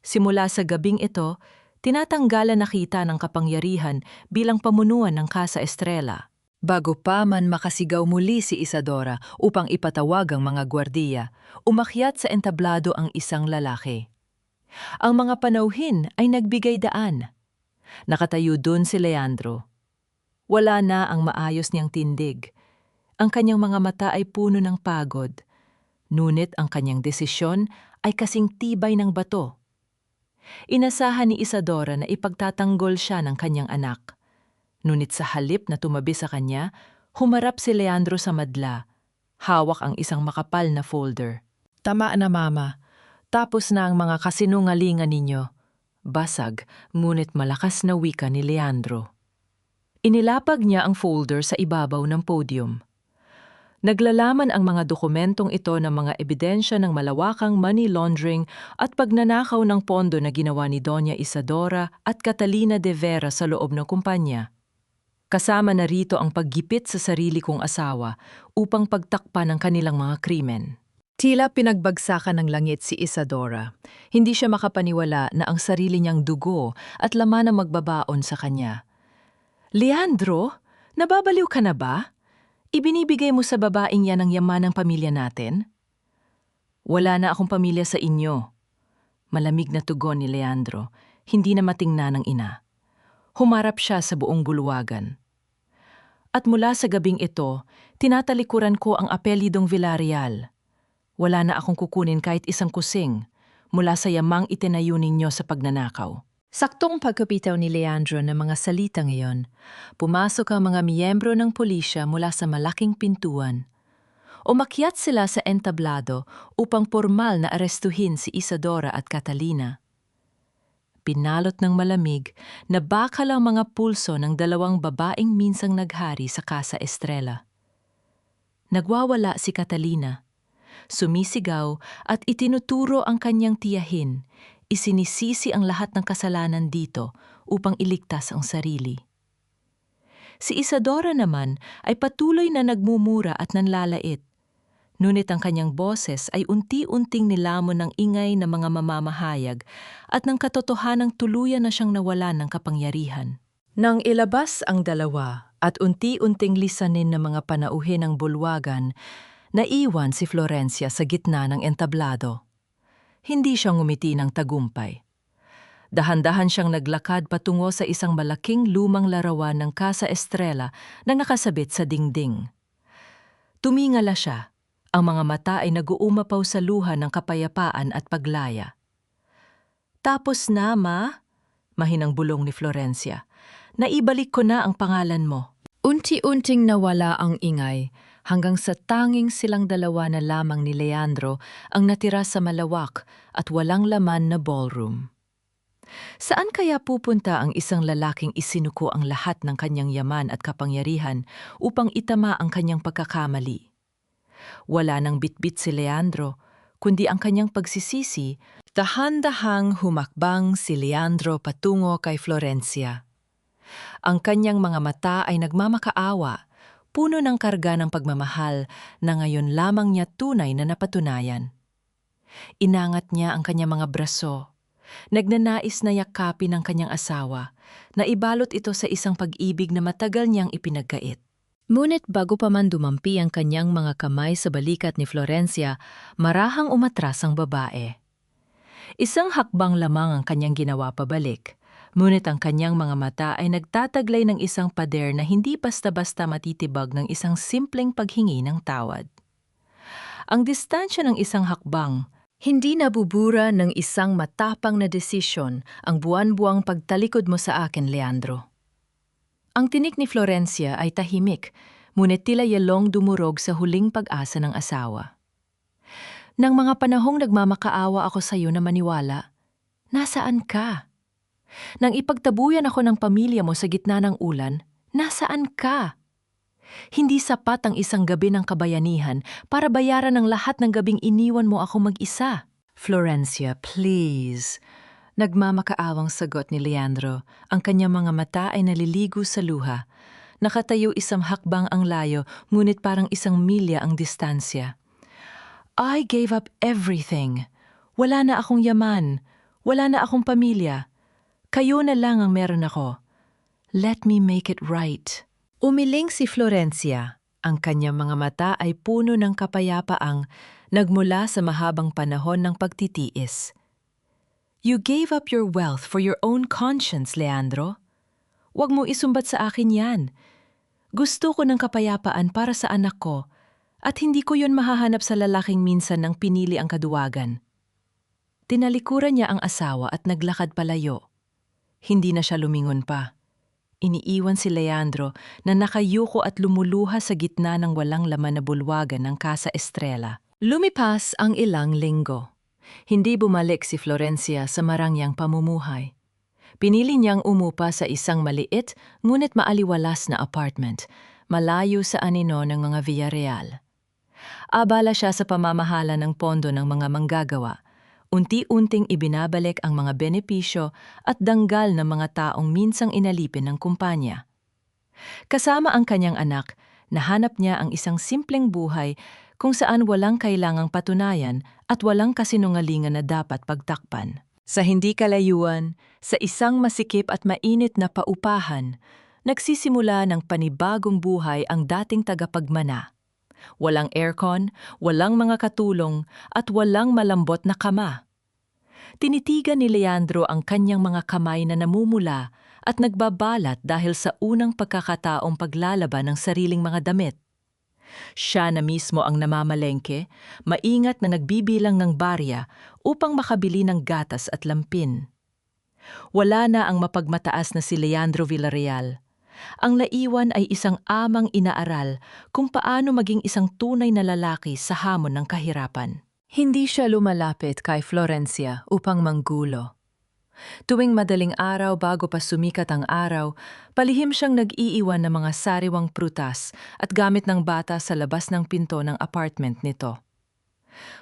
Simula sa gabing ito, tinatanggalan na kita ng kapangyarihan bilang pamunuan ng Casa Estrella. Bago pa man makasigaw muli si Isadora upang ipatawag ang mga gwardiya, umakyat sa entablado ang isang lalaki. Ang mga panauhin ay nagbigay daan. Nakatayo dun si Leandro. Wala na ang maayos niyang tindig. Ang kanyang mga mata ay puno ng pagod. Ngunit ang kanyang desisyon ay kasing tibay ng bato. Inasahan ni Isadora na ipagtatanggol siya ng kanyang anak. Ngunit sa halip na tumabi sa kanya, humarap si Leandro sa madla. Hawak ang isang makapal na folder. Tama na, Mama. Tapos na ang mga kasinungalingan ninyo. Basag, ngunit malakas na wika ni Leandro. Inilapag niya ang folder sa ibabaw ng podium. Naglalaman ang mga dokumentong ito ng mga ebidensya ng malawakang money laundering at pagnanakaw ng pondo na ginawa ni Doña Isadora at Catalina de Vera sa loob ng kumpanya. Kasama na rito ang paggipit sa sarili kong asawa upang pagtakpan ng kanilang mga krimen. Tila pinagbagsakan ng langit si Isadora. Hindi siya makapaniwala na ang sarili niyang dugo at laman ang magbabaon sa kanya. Leandro, nababaliw ka na ba? Ibinibigay mo sa babaeng yan ang yaman ng pamilya natin? Wala na akong pamilya sa inyo. Malamig na tugon ni Leandro, hindi na matingnan ng ina. Humarap siya sa buong bulwagan. At mula sa gabing ito, tinatalikuran ko ang apelidong Villarreal. Wala na akong kukunin kahit isang kusing mula sa yamang itinayo ninyo sa pagnanakaw. Saktong pagkapitaw ni Leandro ng mga salita ngayon, pumasok ang mga miyembro ng pulisya mula sa malaking pintuan. Umakyat sila sa entablado upang formal na arestuhin si Isadora at Catalina. Pinalot ng malamig na bakal ang mga pulso ng dalawang babaeng minsang naghari sa Casa Estrella. Nagwawala si Catalina. Sumisigaw at itinuturo ang kanyang tiyahin. Isinisisi ang lahat ng kasalanan dito upang iligtas ang sarili. Si Isadora naman ay patuloy na nagmumura at nanlalait. Ngunit ang kanyang boses ay unti-unting nilamon ng ingay ng mga mamamahayag at ng katotohanang tuluyan na siyang nawalan ng kapangyarihan. Nang ilabas ang dalawa at unti-unting lisanin ng mga panauhin ng bulwagan, naiwan si Florencia sa gitna ng entablado. Hindi siya ngumiti ng tagumpay. Dahan-dahan siyang naglakad patungo sa isang malaking lumang larawan ng Casa Estrella na nakasabit sa dingding. Tumingala siya. Ang mga mata ay nag-uumapaw sa luha ng kapayapaan at paglaya. Tapos na, Ma? Mahinang bulong ni Florencia. Naibalik ko na ang pangalan mo. Unti-unting nawala ang ingay hanggang sa tanging silang dalawa na lamang ni Leandro ang natira sa malawak at walang laman na ballroom. Saan kaya pupunta ang isang lalaking isinuko ang lahat ng kanyang yaman at kapangyarihan upang itama ang kanyang pagkakamali? Wala nang bitbit si Leandro, kundi ang kanyang pagsisisi. Dahan-dahang humakbang si Leandro patungo kay Florencia. Ang kanyang mga mata ay nagmamakaawa, puno ng karga ng pagmamahal na ngayon lamang niya tunay na napatunayan. Inangat niya ang kanyang mga braso. Nagnanais na yakapin ang kanyang asawa, na ibalot ito sa isang pag-ibig na matagal niyang ipinagkait. Ngunit bago pa man dumampi ang kanyang mga kamay sa balikat ni Florencia, marahang umatras ang babae. Isang hakbang lamang ang kanyang ginawa pabalik, ngunit ang kanyang mga mata ay nagtataglay ng isang pader na hindi basta-basta matitibag ng isang simpleng paghingi ng tawad. Ang distansya ng isang hakbang, hindi nabubura ng isang matapang na desisyon ang buwan-buwang pagtalikod mo sa akin, Leandro. Ang tinik ni Florencia ay tahimik, ngunit tila yalong dumurog sa huling pag-asa ng asawa. Nang mga panahong nagmamakaawa ako sa iyo na maniwala, nasaan ka? Nang ipagtabuyan ako ng pamilya mo sa gitna ng ulan, nasaan ka? Hindi sapat ang isang gabi ng kabayanihan para bayaran ang lahat ng gabing iniwan mo ako mag-isa. Florencia, please. Nagmamakaawang sagot ni Leandro. Ang kanyang mga mata ay naliligo sa luha. Nakatayo isang hakbang ang layo, ngunit parang isang milya ang distansya. I gave up everything. Wala na akong yaman. Wala na akong pamilya. Kayo na lang ang meron ako. Let me make it right. Umiling si Florencia. Ang kanyang mga mata ay puno ng kapayapaang nagmula sa mahabang panahon ng pagtitiis. You gave up your wealth for your own conscience, Leandro. Huwag mo isumbat sa akin yan. Gusto ko ng kapayapaan para sa anak ko at hindi ko yon mahahanap sa lalaking minsan nang pinili ang kaduwagan. Tinalikuran niya ang asawa at naglakad palayo. Hindi na siya lumingon pa. Iniiwan si Leandro na nakayuko at lumuluha sa gitna ng walang laman na bulwagan ng Casa Estrella. Lumipas ang ilang linggo. Hindi bumalik si Florencia sa marangyang pamumuhay. Pinili niyang umupa sa isang maliit ngunit maaliwalas na apartment, malayo sa anino ng mga Villarreal. Abala siya sa pamamahala ng pondo ng mga manggagawa. Unti-unting ibinabalik ang mga benepisyo at danggal ng mga taong minsang inalipin ng kumpanya. Kasama ang kanyang anak, nahanap niya ang isang simpleng buhay kung saan walang kailangang patunayan at walang kasinungalingan na dapat pagtakpan. Sa hindi kalayuan, sa isang masikip at mainit na paupahan, nagsisimula ng panibagong buhay ang dating tagapagmana. Walang aircon, walang mga katulong, at walang malambot na kama. Tinitigan ni Leandro ang kanyang mga kamay na namumula at nagbabalat dahil sa unang pagkakataong paglalaban ng sariling mga damit. Siya na mismo ang namamalengke, maingat na nagbibilang ng barya upang makabili ng gatas at lampin. Wala na ang mapagmataas na si Leandro Villarreal. Ang naiwan ay isang amang inaaral kung paano maging isang tunay na lalaki sa hamon ng kahirapan. Hindi siya lumalapit kay Florencia upang manggulo. Tuwing madaling araw bago pa sumikat ang araw, palihim siyang nag-iiwan ng mga sariwang prutas at gamit ng bata sa labas ng pinto ng apartment nito.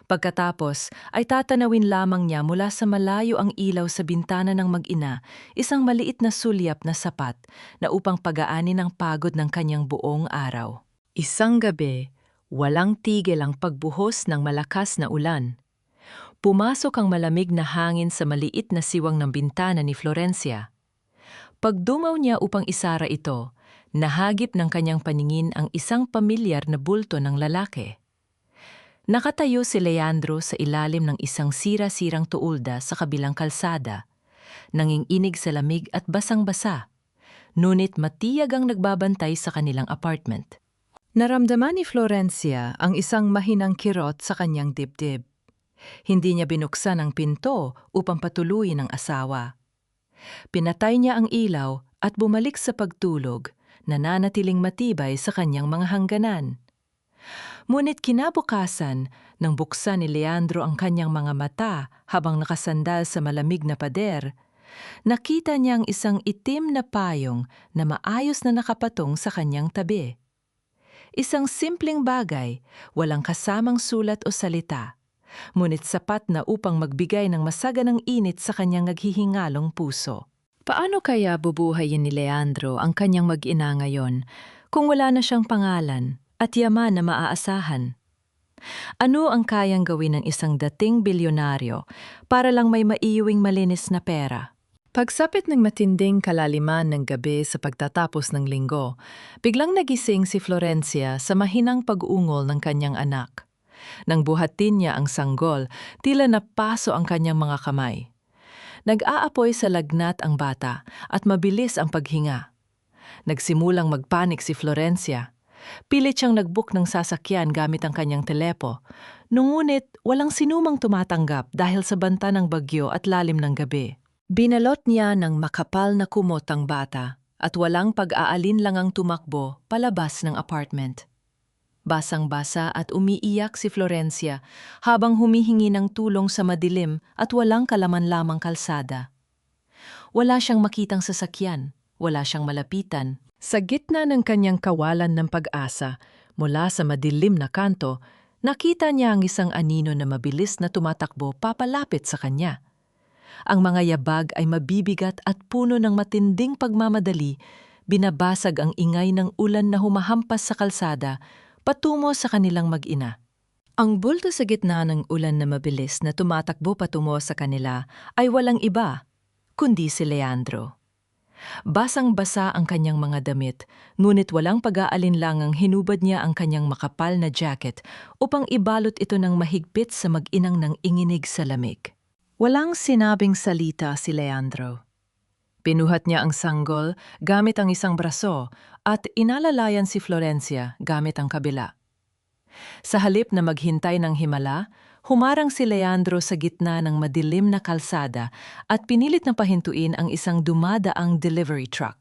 Pagkatapos ay tatanawin lamang niya mula sa malayo ang ilaw sa bintana ng mag-ina, isang maliit na sulyap na sapat na upang pagaanin ang pagod ng kanyang buong araw. Isang gabi, walang tigil ang pagbuhos ng malakas na ulan. Pumasok ang malamig na hangin sa maliit na siwang ng bintana ni Florencia. Pagdumaw niya upang isara ito, nahagip ng kanyang paningin ang isang pamilyar na bulto ng lalaki. Nakatayo si Leandro sa ilalim ng isang sira-sirang tuulda sa kabilang kalsada, nanginginig sa lamig at basang-basa, ngunit matiyag ang nagbabantay sa kanilang apartment. Naramdaman ni Florencia ang isang mahinang kirot sa kanyang dibdib. Hindi niya binuksan ang pinto upang patuloyin ang asawa. Pinatay niya ang ilaw at bumalik sa pagtulog, nananatiling matibay sa kanyang mga hangganan. Ngunit kinabukasan, nang buksan ni Leandro ang kanyang mga mata habang nakasandal sa malamig na pader, nakita niya ang isang itim na payong na maayos na nakapatong sa kanyang tabi. Isang simpleng bagay, walang kasamang sulat o salita, ngunit sapat na upang magbigay ng masaganang init sa kanyang naghihingalong puso. Paano kaya bubuhayin ni Leandro ang kanyang mag-ina ngayon kung wala na siyang pangalan at yaman na maaasahan? Ano ang kayang gawin ng isang dating bilyonaryo para lang may maiuwing malinis na pera? Pagsapit ng matinding kalaliman ng gabi sa pagtatapos ng linggo, biglang nagising si Florencia sa mahinang pag-ungol ng kanyang anak. Nang buhatin niya ang sanggol, tila napaso ang kanyang mga kamay. Nag-aapoy sa lagnat ang bata at mabilis ang paghinga. Nagsimulang magpanik si Florencia. Pilit siyang nag-book ng sasakyan gamit ang kanyang telepo. Ngunit walang sinumang tumatanggap dahil sa banta ng bagyo at lalim ng gabi. Binalot niya ng makapal na kumot ang bata at walang pag-aalin lang ang tumakbo palabas ng apartment. Basang-basa at umiiyak si Florencia habang humihingi ng tulong sa madilim at walang kalaman-lamang kalsada. Wala siyang makitang sasakyan, wala siyang malapitan. Sa gitna ng kanyang kawalan ng pag-asa, mula sa madilim na kanto, nakita niya ang isang anino na mabilis na tumatakbo papalapit sa kanya. Ang mga yabag ay mabibigat at puno ng matinding pagmamadali, Binabasag ang ingay ng ulan na humahampas sa kalsada patungo sa kanilang mag-ina. Ang bulto sa gitna ng ulan na mabilis na tumatakbo patungo sa kanila ay walang iba, kundi si Leandro. Basang-basa ang kanyang mga damit, ngunit walang pag-aalinlangang hinubad niya ang kanyang makapal na jacket upang ibalot ito ng mahigpit sa mag-inang ng inginig sa lamig. Walang sinabing salita si Leandro. Pinuhat niya ang sanggol gamit ang isang braso at inalalayan si Florencia gamit ang kabila. Sa halip na maghintay ng himala, humarang si Leandro sa gitna ng madilim na kalsada at pinilit na pahintuin ang isang dumadaang delivery truck.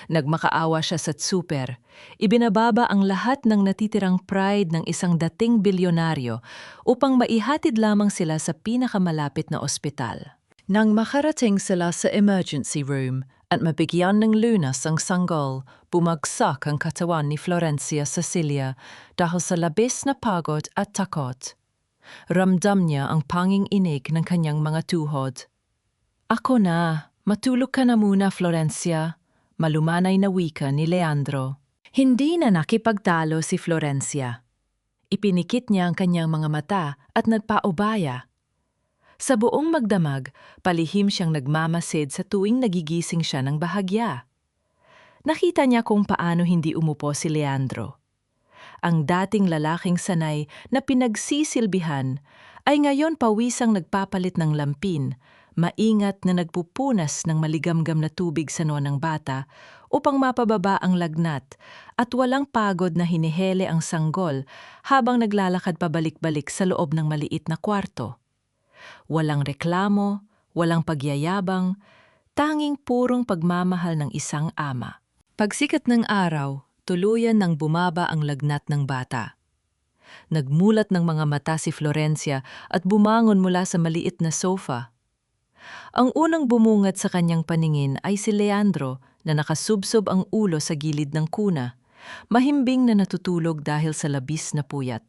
Nagmakaawa siya sa super, ibinababa ang lahat ng natitirang pride ng isang dating bilyonaryo upang maihatid lamang sila sa pinakamalapit na ospital. Nang makarating sila sa emergency room at mabigyan ng lunas ang sanggol, bumagsak ang katawan ni Florencia Cecilia dahil sa labis na pagod at takot. Ramdam niya ang panging inig ng kanyang mga tuhod. "Ako na, matulog ka na muna, Florencia," malumanay na wika ni Leandro. Hindi na nakipagtalo si Florencia. Ipinikit niya ang kanyang mga mata at nagpaubaya. Sa buong magdamag, palihim siyang nagmamasid sa tuwing nagigising siya ng bahagya. Nakita niya kung paano hindi umupo si Leandro. Ang dating lalaking sanay na pinagsisilbihan ay ngayon pawisang nagpapalit ng lampin, maingat na nagpupunas ng maligamgam na tubig sa noo ng bata upang mapababa ang lagnat at walang pagod na hinihele ang sanggol habang naglalakad pabalik-balik sa loob ng maliit na kwarto. Walang reklamo, walang pagyayabang, tanging purong pagmamahal ng isang ama. Pagsikat ng araw, tuluyan nang bumaba ang lagnat ng bata. Nagmulat ng mga mata si Florencia at bumangon mula sa maliit na sofa. Ang unang bumungad sa kanyang paningin ay si Leandro na nakasubsob ang ulo sa gilid ng kuna, mahimbing na natutulog dahil sa labis na puyat.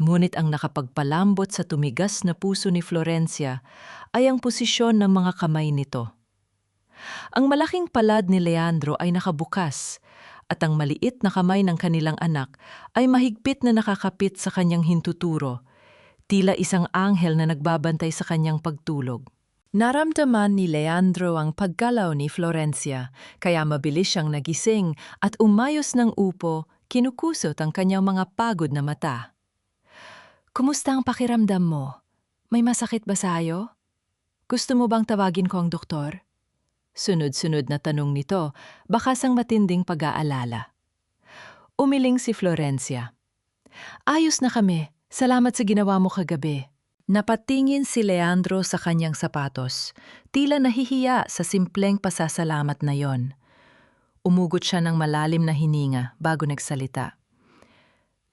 Ngunit ang nakapagpalambot sa tumigas na puso ni Florencia ay ang posisyon ng mga kamay nito. Ang malaking palad ni Leandro ay nakabukas at ang maliit na kamay ng kanilang anak ay mahigpit na nakakapit sa kanyang hintuturo, tila isang anghel na nagbabantay sa kanyang pagtulog. Naramdaman ni Leandro ang paggalaw ni Florencia, kaya mabilis siyang nagising at umayos ng upo, kinukusot ang kanyang mga pagod na mata. "Kumusta ang pakiramdam mo? May masakit ba sa'yo? Gusto mo bang tawagin ko ang doktor?" Sunod-sunod na tanong nito, bakas ang matinding pag-aalala. Umiling si Florencia. "Ayos na kami. Salamat sa ginawa mo kagabi." Napatingin si Leandro sa kanyang sapatos, tila nahihiya sa simpleng pasasalamat na yon. Umugot siya ng malalim na hininga bago nagsalita.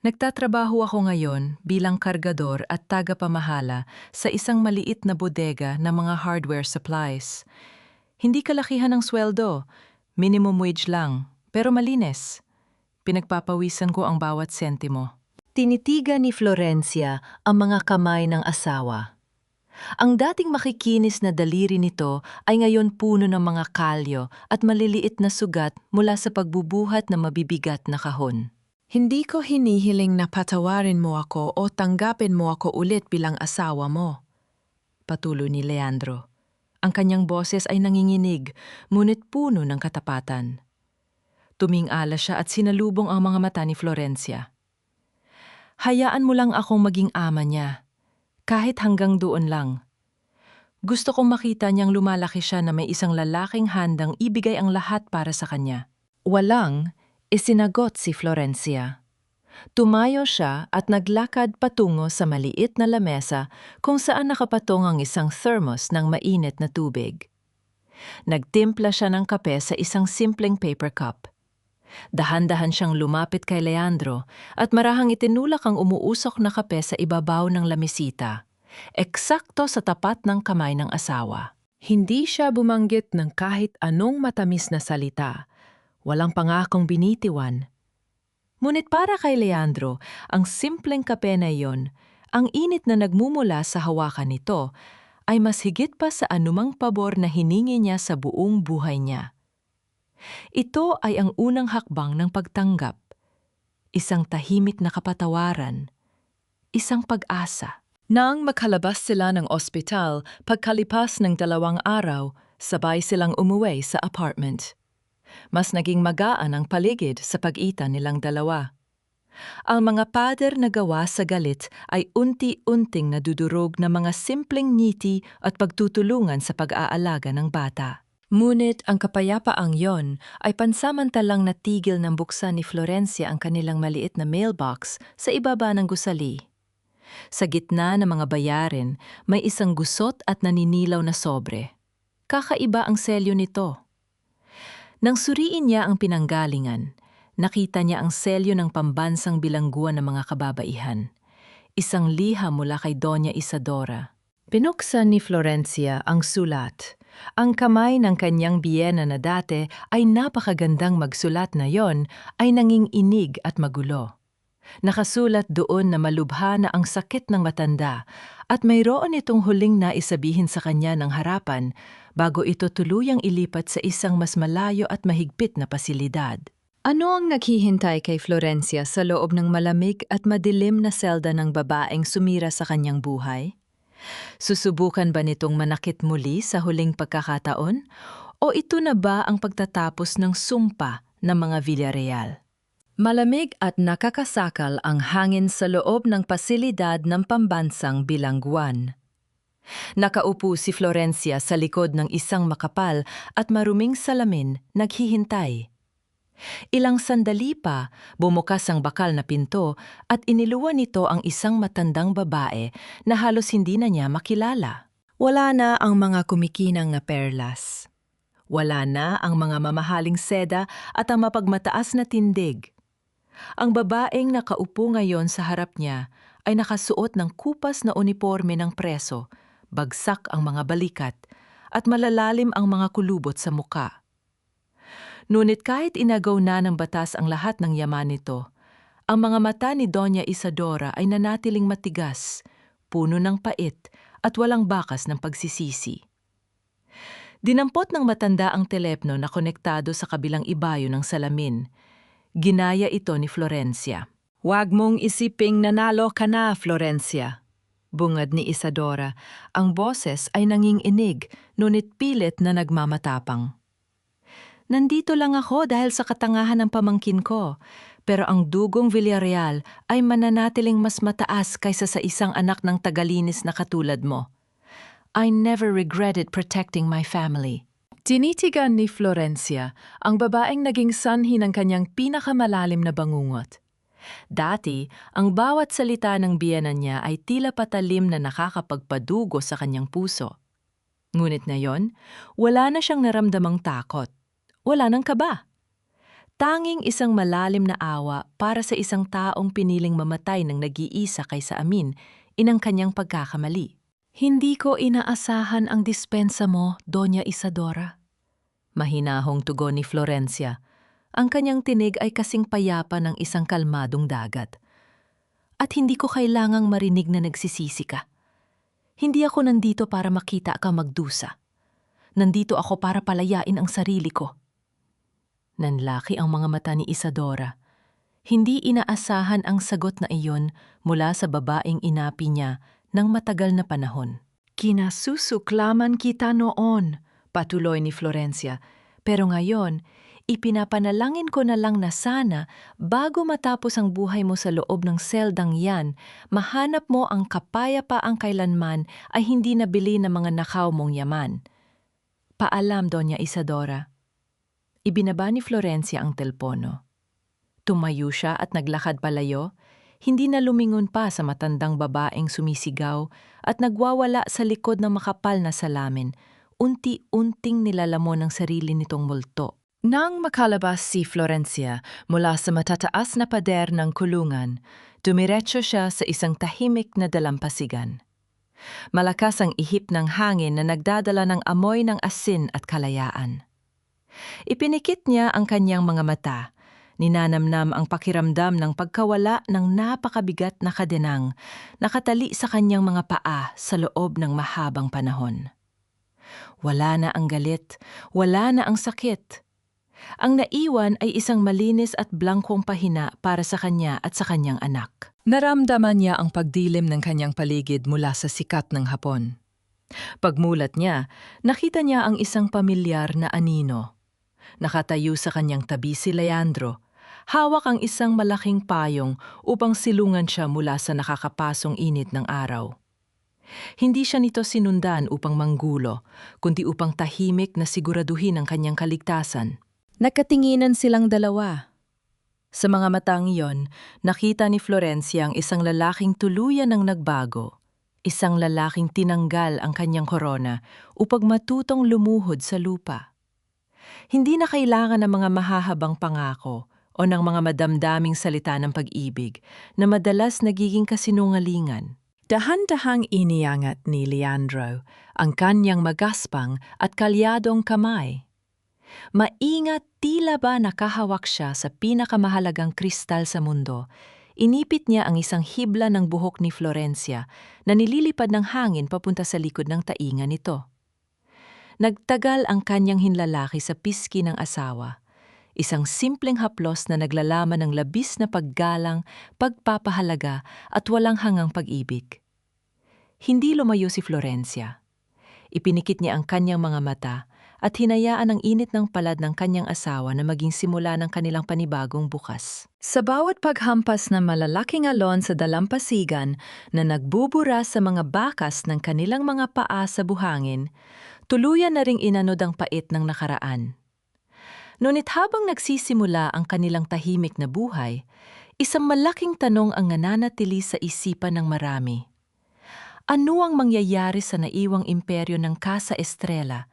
"Nagtatrabaho ako ngayon bilang kargador at tagapamahala sa isang maliit na bodega ng mga hardware supplies. Hindi kalakihan ng sweldo, minimum wage lang, pero malinis. Pinagpapawisan ko ang bawat sentimo." Tinitigan ni Florencia ang mga kamay ng asawa. Ang dating makikinis na daliri nito ay ngayon puno ng mga kalyo at maliliit na sugat mula sa pagbubuhat ng mabibigat na kahon. "Hindi ko hinihiling na patawarin mo ako o tanggapin mo ako ulit bilang asawa mo," patuloy ni Leandro. Ang kanyang boses ay nanginginig, ngunit puno ng katapatan. Tumingala siya at sinalubong ang mga mata ni Florencia. "Hayaan mo lang akong maging ama niya, kahit hanggang doon lang. Gusto kong makita niyang lumalaki siya na may isang lalaking handang ibigay ang lahat para sa kanya." Walang isinagot si Florencia. Tumayo siya at naglakad patungo sa maliit na lamesa kung saan nakapatong ang isang thermos ng mainit na tubig. Nagtimpla siya ng kape sa isang simpleng paper cup. Dahan-dahan siyang lumapit kay Leandro at marahang itinulak ang umuusok na kape sa ibabaw ng lamesita, eksakto sa tapat ng kamay ng asawa. Hindi siya bumanggit ng kahit anong matamis na salita. Walang pangakong binitiwan. Ngunit para kay Leandro, ang simpleng kape na iyon, ang init na nagmumula sa hawakan nito, ay mas higit pa sa anumang pabor na hiningi niya sa buong buhay niya. Ito ay ang unang hakbang ng pagtanggap, isang tahimik na kapatawaran, isang pag-asa. Nang makalabas sila ng ospital, pagkalipas ng 2 araw, sabay silang umuwi sa apartment. Mas naging magaan ang paligid sa pagitan nilang dalawa. Ang mga pader na gawa sa galit ay unti-unting nadudurog na mga simpleng ngiti at pagtutulungan sa pag-aalaga ng bata. Ngunit ang kapayapaang yon ay pansamantalang natigil ng buksan ni Florencia ang kanilang maliit na mailbox sa ibaba ng gusali. Sa gitna ng mga bayarin, may isang gusot at naninilaw na sobre. Kakaiba ang selyo nito. Nang suriin niya ang pinanggalingan, nakita niya ang selyo ng pambansang bilangguan ng mga kababaihan. Isang liham mula kay Doña Isadora. Binuksan ni Florencia ang sulat. Ang kamay ng kanyang biyena na dati ay napakagandang magsulat na yon ay nanginginig at magulo. Nakasulat doon na malubha na ang sakit ng matanda at mayroon itong huling naisabihin sa kanya ng harapan bago ito tuluyang ilipat sa isang mas malayo at mahigpit na pasilidad. Ano ang naghihintay kay Florencia sa loob ng malamig at madilim na selda ng babaeng sumira sa kanyang buhay? Susubukan ba nitong manakit muli sa huling pagkakataon? O ito na ba ang pagtatapos ng sumpa ng mga Villarreal? Malamig at nakakasakal ang hangin sa loob ng pasilidad ng pambansang bilangguan. Nakaupo si Florencia sa likod ng isang makapal at maruming salamin, naghihintay. Ilang sandali pa, bumukas ang bakal na pinto at iniluwan nito ang isang matandang babae na halos hindi na niya makilala. Wala na ang mga kumikinang na perlas. Wala na ang mga mamahaling seda at ang mapagmataas na tindig. Ang babaeng nakaupo ngayon sa harap niya ay nakasuot ng kupas na uniporme ng preso, bagsak ang mga balikat, at malalalim ang mga kulubot sa muka. Ngunit kahit inagaw na ng batas ang lahat ng yaman nito, ang mga mata ni Doña Isadora ay nanatiling matigas, puno ng pait at walang bakas ng pagsisisi. Dinampot ng matanda ang telepno na konektado sa kabilang ibayo ng salamin. Ginaya ito ni Florencia. "Huwag mong isiping nanalo ka na, Florencia," bungad ni Isadora. Ang boses ay nanginginig, ngunit pilit na nagmamatapang. "Nandito lang ako dahil sa katangahan ng pamangkin ko, pero ang dugong Villarreal ay mananatiling mas mataas kaysa sa isang anak ng tagalinis na katulad mo. I never regretted protecting my family." Tinitigan ni Florencia ang babaeng naging sanhi ng kanyang pinakamalalim na bangungot. Dati, ang bawat salita ng biyena niya ay tila patalim na nakakapagpadugo sa kanyang puso. Ngunit ngayon, wala na siyang naramdamang takot. Wala nang kaba. Tanging isang malalim na awa para sa isang taong piniling mamatay ng nag-iisa kaysa amin inang kanyang pagkakamali. "Hindi ko inaasahan ang dispensa mo, Doña Isadora." Mahinahong tugon ni Florencia. Ang kanyang tinig ay kasing payapa ng isang kalmadong dagat. "At hindi ko kailangang marinig na nagsisisi ka. Hindi ako nandito para makita ka magdusa. Nandito ako para palayain ang sarili ko." Nanlaki ang mga mata ni Isadora. Hindi inaasahan ang sagot na iyon mula sa babaeng inapi niya ng matagal na panahon. "Kinasusuklaman kita noon," patuloy ni Florencia. "Pero ngayon, ipinapanalangin ko na lang na sana bago matapos ang buhay mo sa loob ng seldang yan, mahanap mo ang kapayapaang kailanman ay hindi nabili ng mga nakaw mong yaman. Paalam, Doña Isadora." Ibinaba ni Florencia ang telpono. Tumayo siya at naglakad palayo, hindi na lumingon pa sa matandang babaeng sumisigaw at nagwawala sa likod ng makapal na salamin, unti-unting nilalamon ng sarili nitong multo. Nang makalabas si Florencia mula sa matataas na pader ng kulungan, dumiretso siya sa isang tahimik na dalampasigan. Malakas ang ihip ng hangin na nagdadala ng amoy ng asin at kalayaan. Ipinikit niya ang kanyang mga mata. Ninanamnam ang pakiramdam ng pagkawala ng napakabigat na kadenang nakatali sa kanyang mga paa sa loob ng mahabang panahon. Wala na ang galit, wala na ang sakit. Ang naiwan ay isang malinis at blangkong pahina para sa kanya at sa kanyang anak. Naramdaman niya ang pagdilim ng kanyang paligid mula sa sikat ng hapon. Pagmulat niya, nakita niya ang isang pamilyar na anino. Nakatayo sa kanyang tabi si Leandro. Hawak ang isang malaking payong upang silungan siya mula sa nakakapasong init ng araw. Hindi siya nito sinundan upang manggulo, kundi upang tahimik na siguraduhin ang kanyang kaligtasan. Nakatinginan silang dalawa. Sa mga matang iyon, nakita ni Florencia ang isang lalaking tuluyan ng nagbago. Isang lalaking tinanggal ang kanyang korona upang matutong lumuhod sa lupa. Hindi na kailangan ng mga mahahabang pangako o ng mga madamdaming salita ng pag-ibig na madalas nagiging kasinungalingan. Dahan-dahang iniangat ni Leandro ang kanyang magaspang at kalyadong kamay. Maingat tila ba nakahawak siya sa pinakamahalagang kristal sa mundo. Inipit niya ang isang hibla ng buhok ni Florencia na nililipad ng hangin papunta sa likod ng tainga nito. Nagtagal ang kanyang hinlalaki sa piski ng asawa. Isang simpleng haplos na naglalaman ng labis na paggalang, pagpapahalaga at walang hangang pag-ibig. Hindi lumayo si Florencia. Ipinikit niya ang kanyang mga mata at hinayaan ang init ng palad ng kanyang asawa na maging simula ng kanilang panibagong bukas. Sa bawat paghampas ng malalaking alon sa dalampasigan na nagbubura sa mga bakas ng kanilang mga paa sa buhangin, tuluyan na ring inanod ang pait ng nakaraan. Ngunit habang nagsisimula ang kanilang tahimik na buhay, isang malaking tanong ang nananatili sa isipan ng marami. Ano ang mangyayari sa naiwang imperyo ng Casa Estrella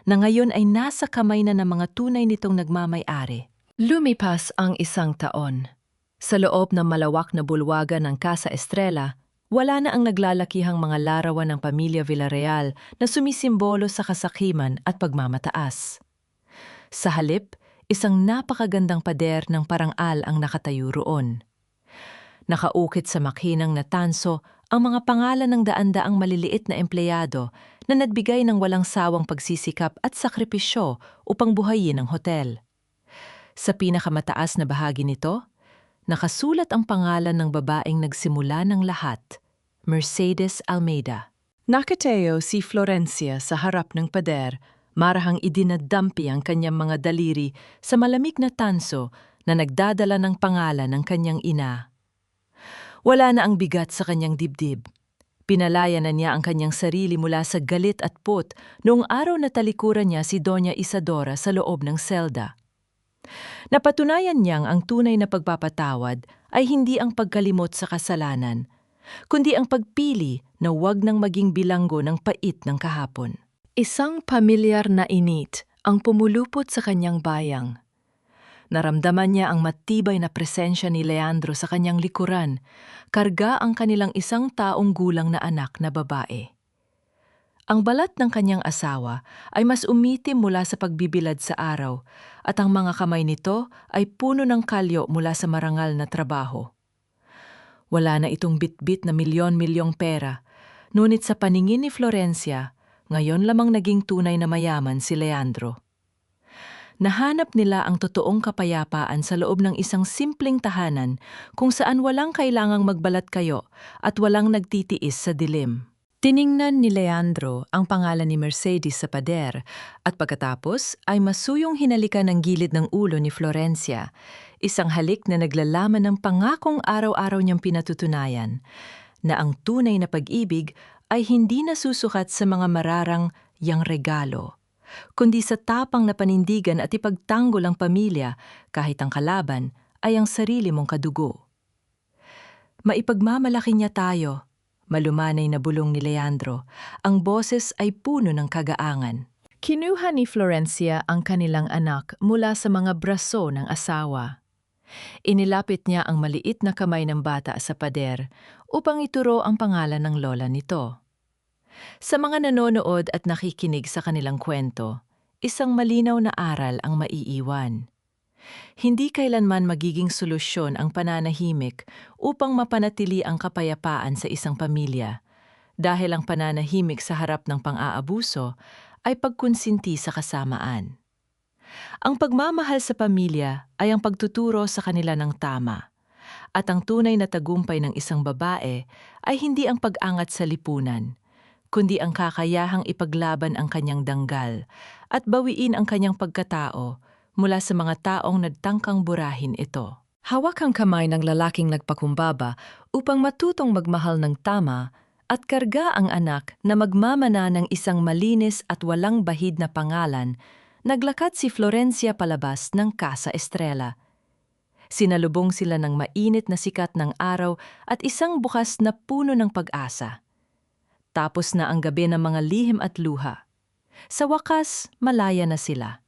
na ngayon ay nasa kamay na ng mga tunay nitong nagmamay-ari? Lumipas ang isang taon. Sa loob ng malawak na bulwagan ng Casa Estrella, wala na ang naglalakihang mga larawan ng pamilya Villarreal na sumisimbolo sa kasakiman at pagmamataas. Sa halip, isang napakagandang pader ng parangal ang nakatayo roon. Nakaukit sa makinang na tanso ang mga pangalan ng daan-daang maliliit na empleyado na nagbigay ng walang sawang pagsisikap at sakripisyo upang buhayin ang hotel. Sa pinakamataas na bahagi nito, nakasulat ang pangalan ng babaeng nagsimula ng lahat, Mercedes Almeida. Nakatayo si Florencia sa harap ng pader, marahang idinadampi ang kanyang mga daliri sa malamig na tanso na nagdadala ng pangalan ng kanyang ina. Wala na ang bigat sa kanyang dibdib. Pinalaya na niya ang kanyang sarili mula sa galit at put noong araw na talikuran niya si Doña Isadora sa loob ng selda. Napatunayan niyang ang tunay na pagpapatawad ay hindi ang pagkalimot sa kasalanan, kundi ang pagpili na huwag nang maging bilanggo ng pait ng kahapon. Isang pamilyar na init ang pumulupot sa kanyang bayang. Naramdaman niya ang matibay na presensya ni Leandro sa kanyang likuran, karga ang kanilang isang taong gulang na anak na babae. Ang balat ng kanyang asawa ay mas umitim mula sa pagbibilad sa araw at ang mga kamay nito ay puno ng kalyo mula sa marangal na trabaho. Wala na itong bitbit na milyon-milyong pera, ngunit sa paningin ni Florencia, ngayon lamang naging tunay na mayaman si Leandro. Nahanap nila ang totoong kapayapaan sa loob ng isang simpleng tahanan kung saan walang kailangang magbalat kayo at walang nagtitiis sa dilim. Tiningnan ni Leandro ang pangalan ni Mercedes sa pader at pagkatapos ay masuyong hinalikan ng gilid ng ulo ni Florencia, isang halik na naglalaman ng pangakong araw-araw niyang pinatutunayan na ang tunay na pag-ibig ay hindi nasusukat sa mga mararang yang regalo, kundi sa tapang na panindigan at ipagtanggol ang pamilya kahit ang kalaban ay ang sarili mong kadugo. Maipagmamalaki niya tayo, malumanay na bulong ni Leandro, ang boses ay puno ng kagaangan. Kinuha ni Florencia ang kanilang anak mula sa mga braso ng asawa. Inilapit niya ang maliit na kamay ng bata sa pader upang ituro ang pangalan ng lola nito. Sa mga nanonood at nakikinig sa kanilang kwento, isang malinaw na aral ang maiiwan. Hindi kailanman magiging solusyon ang pananahimik upang mapanatili ang kapayapaan sa isang pamilya, dahil ang pananahimik sa harap ng pang-aabuso ay pagkonsinti sa kasamaan. Ang pagmamahal sa pamilya ay ang pagtuturo sa kanila ng tama. At ang tunay na tagumpay ng isang babae ay hindi ang pag-angat sa lipunan, kundi ang kakayahang ipaglaban ang kanyang danggal at bawiin ang kanyang pagkatao mula sa mga taong nagtangkang burahin ito. Hawak ang kamay ng lalaking nagpakumbaba upang matutong magmahal ng tama at karga ang anak na magmamana ng isang malinis at walang bahid na pangalan. Naglakad si Florencia palabas ng Casa Estrella. Sinalubong sila ng mainit na sikat ng araw at isang bukas na puno ng pag-asa. Tapos na ang gabi ng mga lihim at luha. Sa wakas, malaya na sila.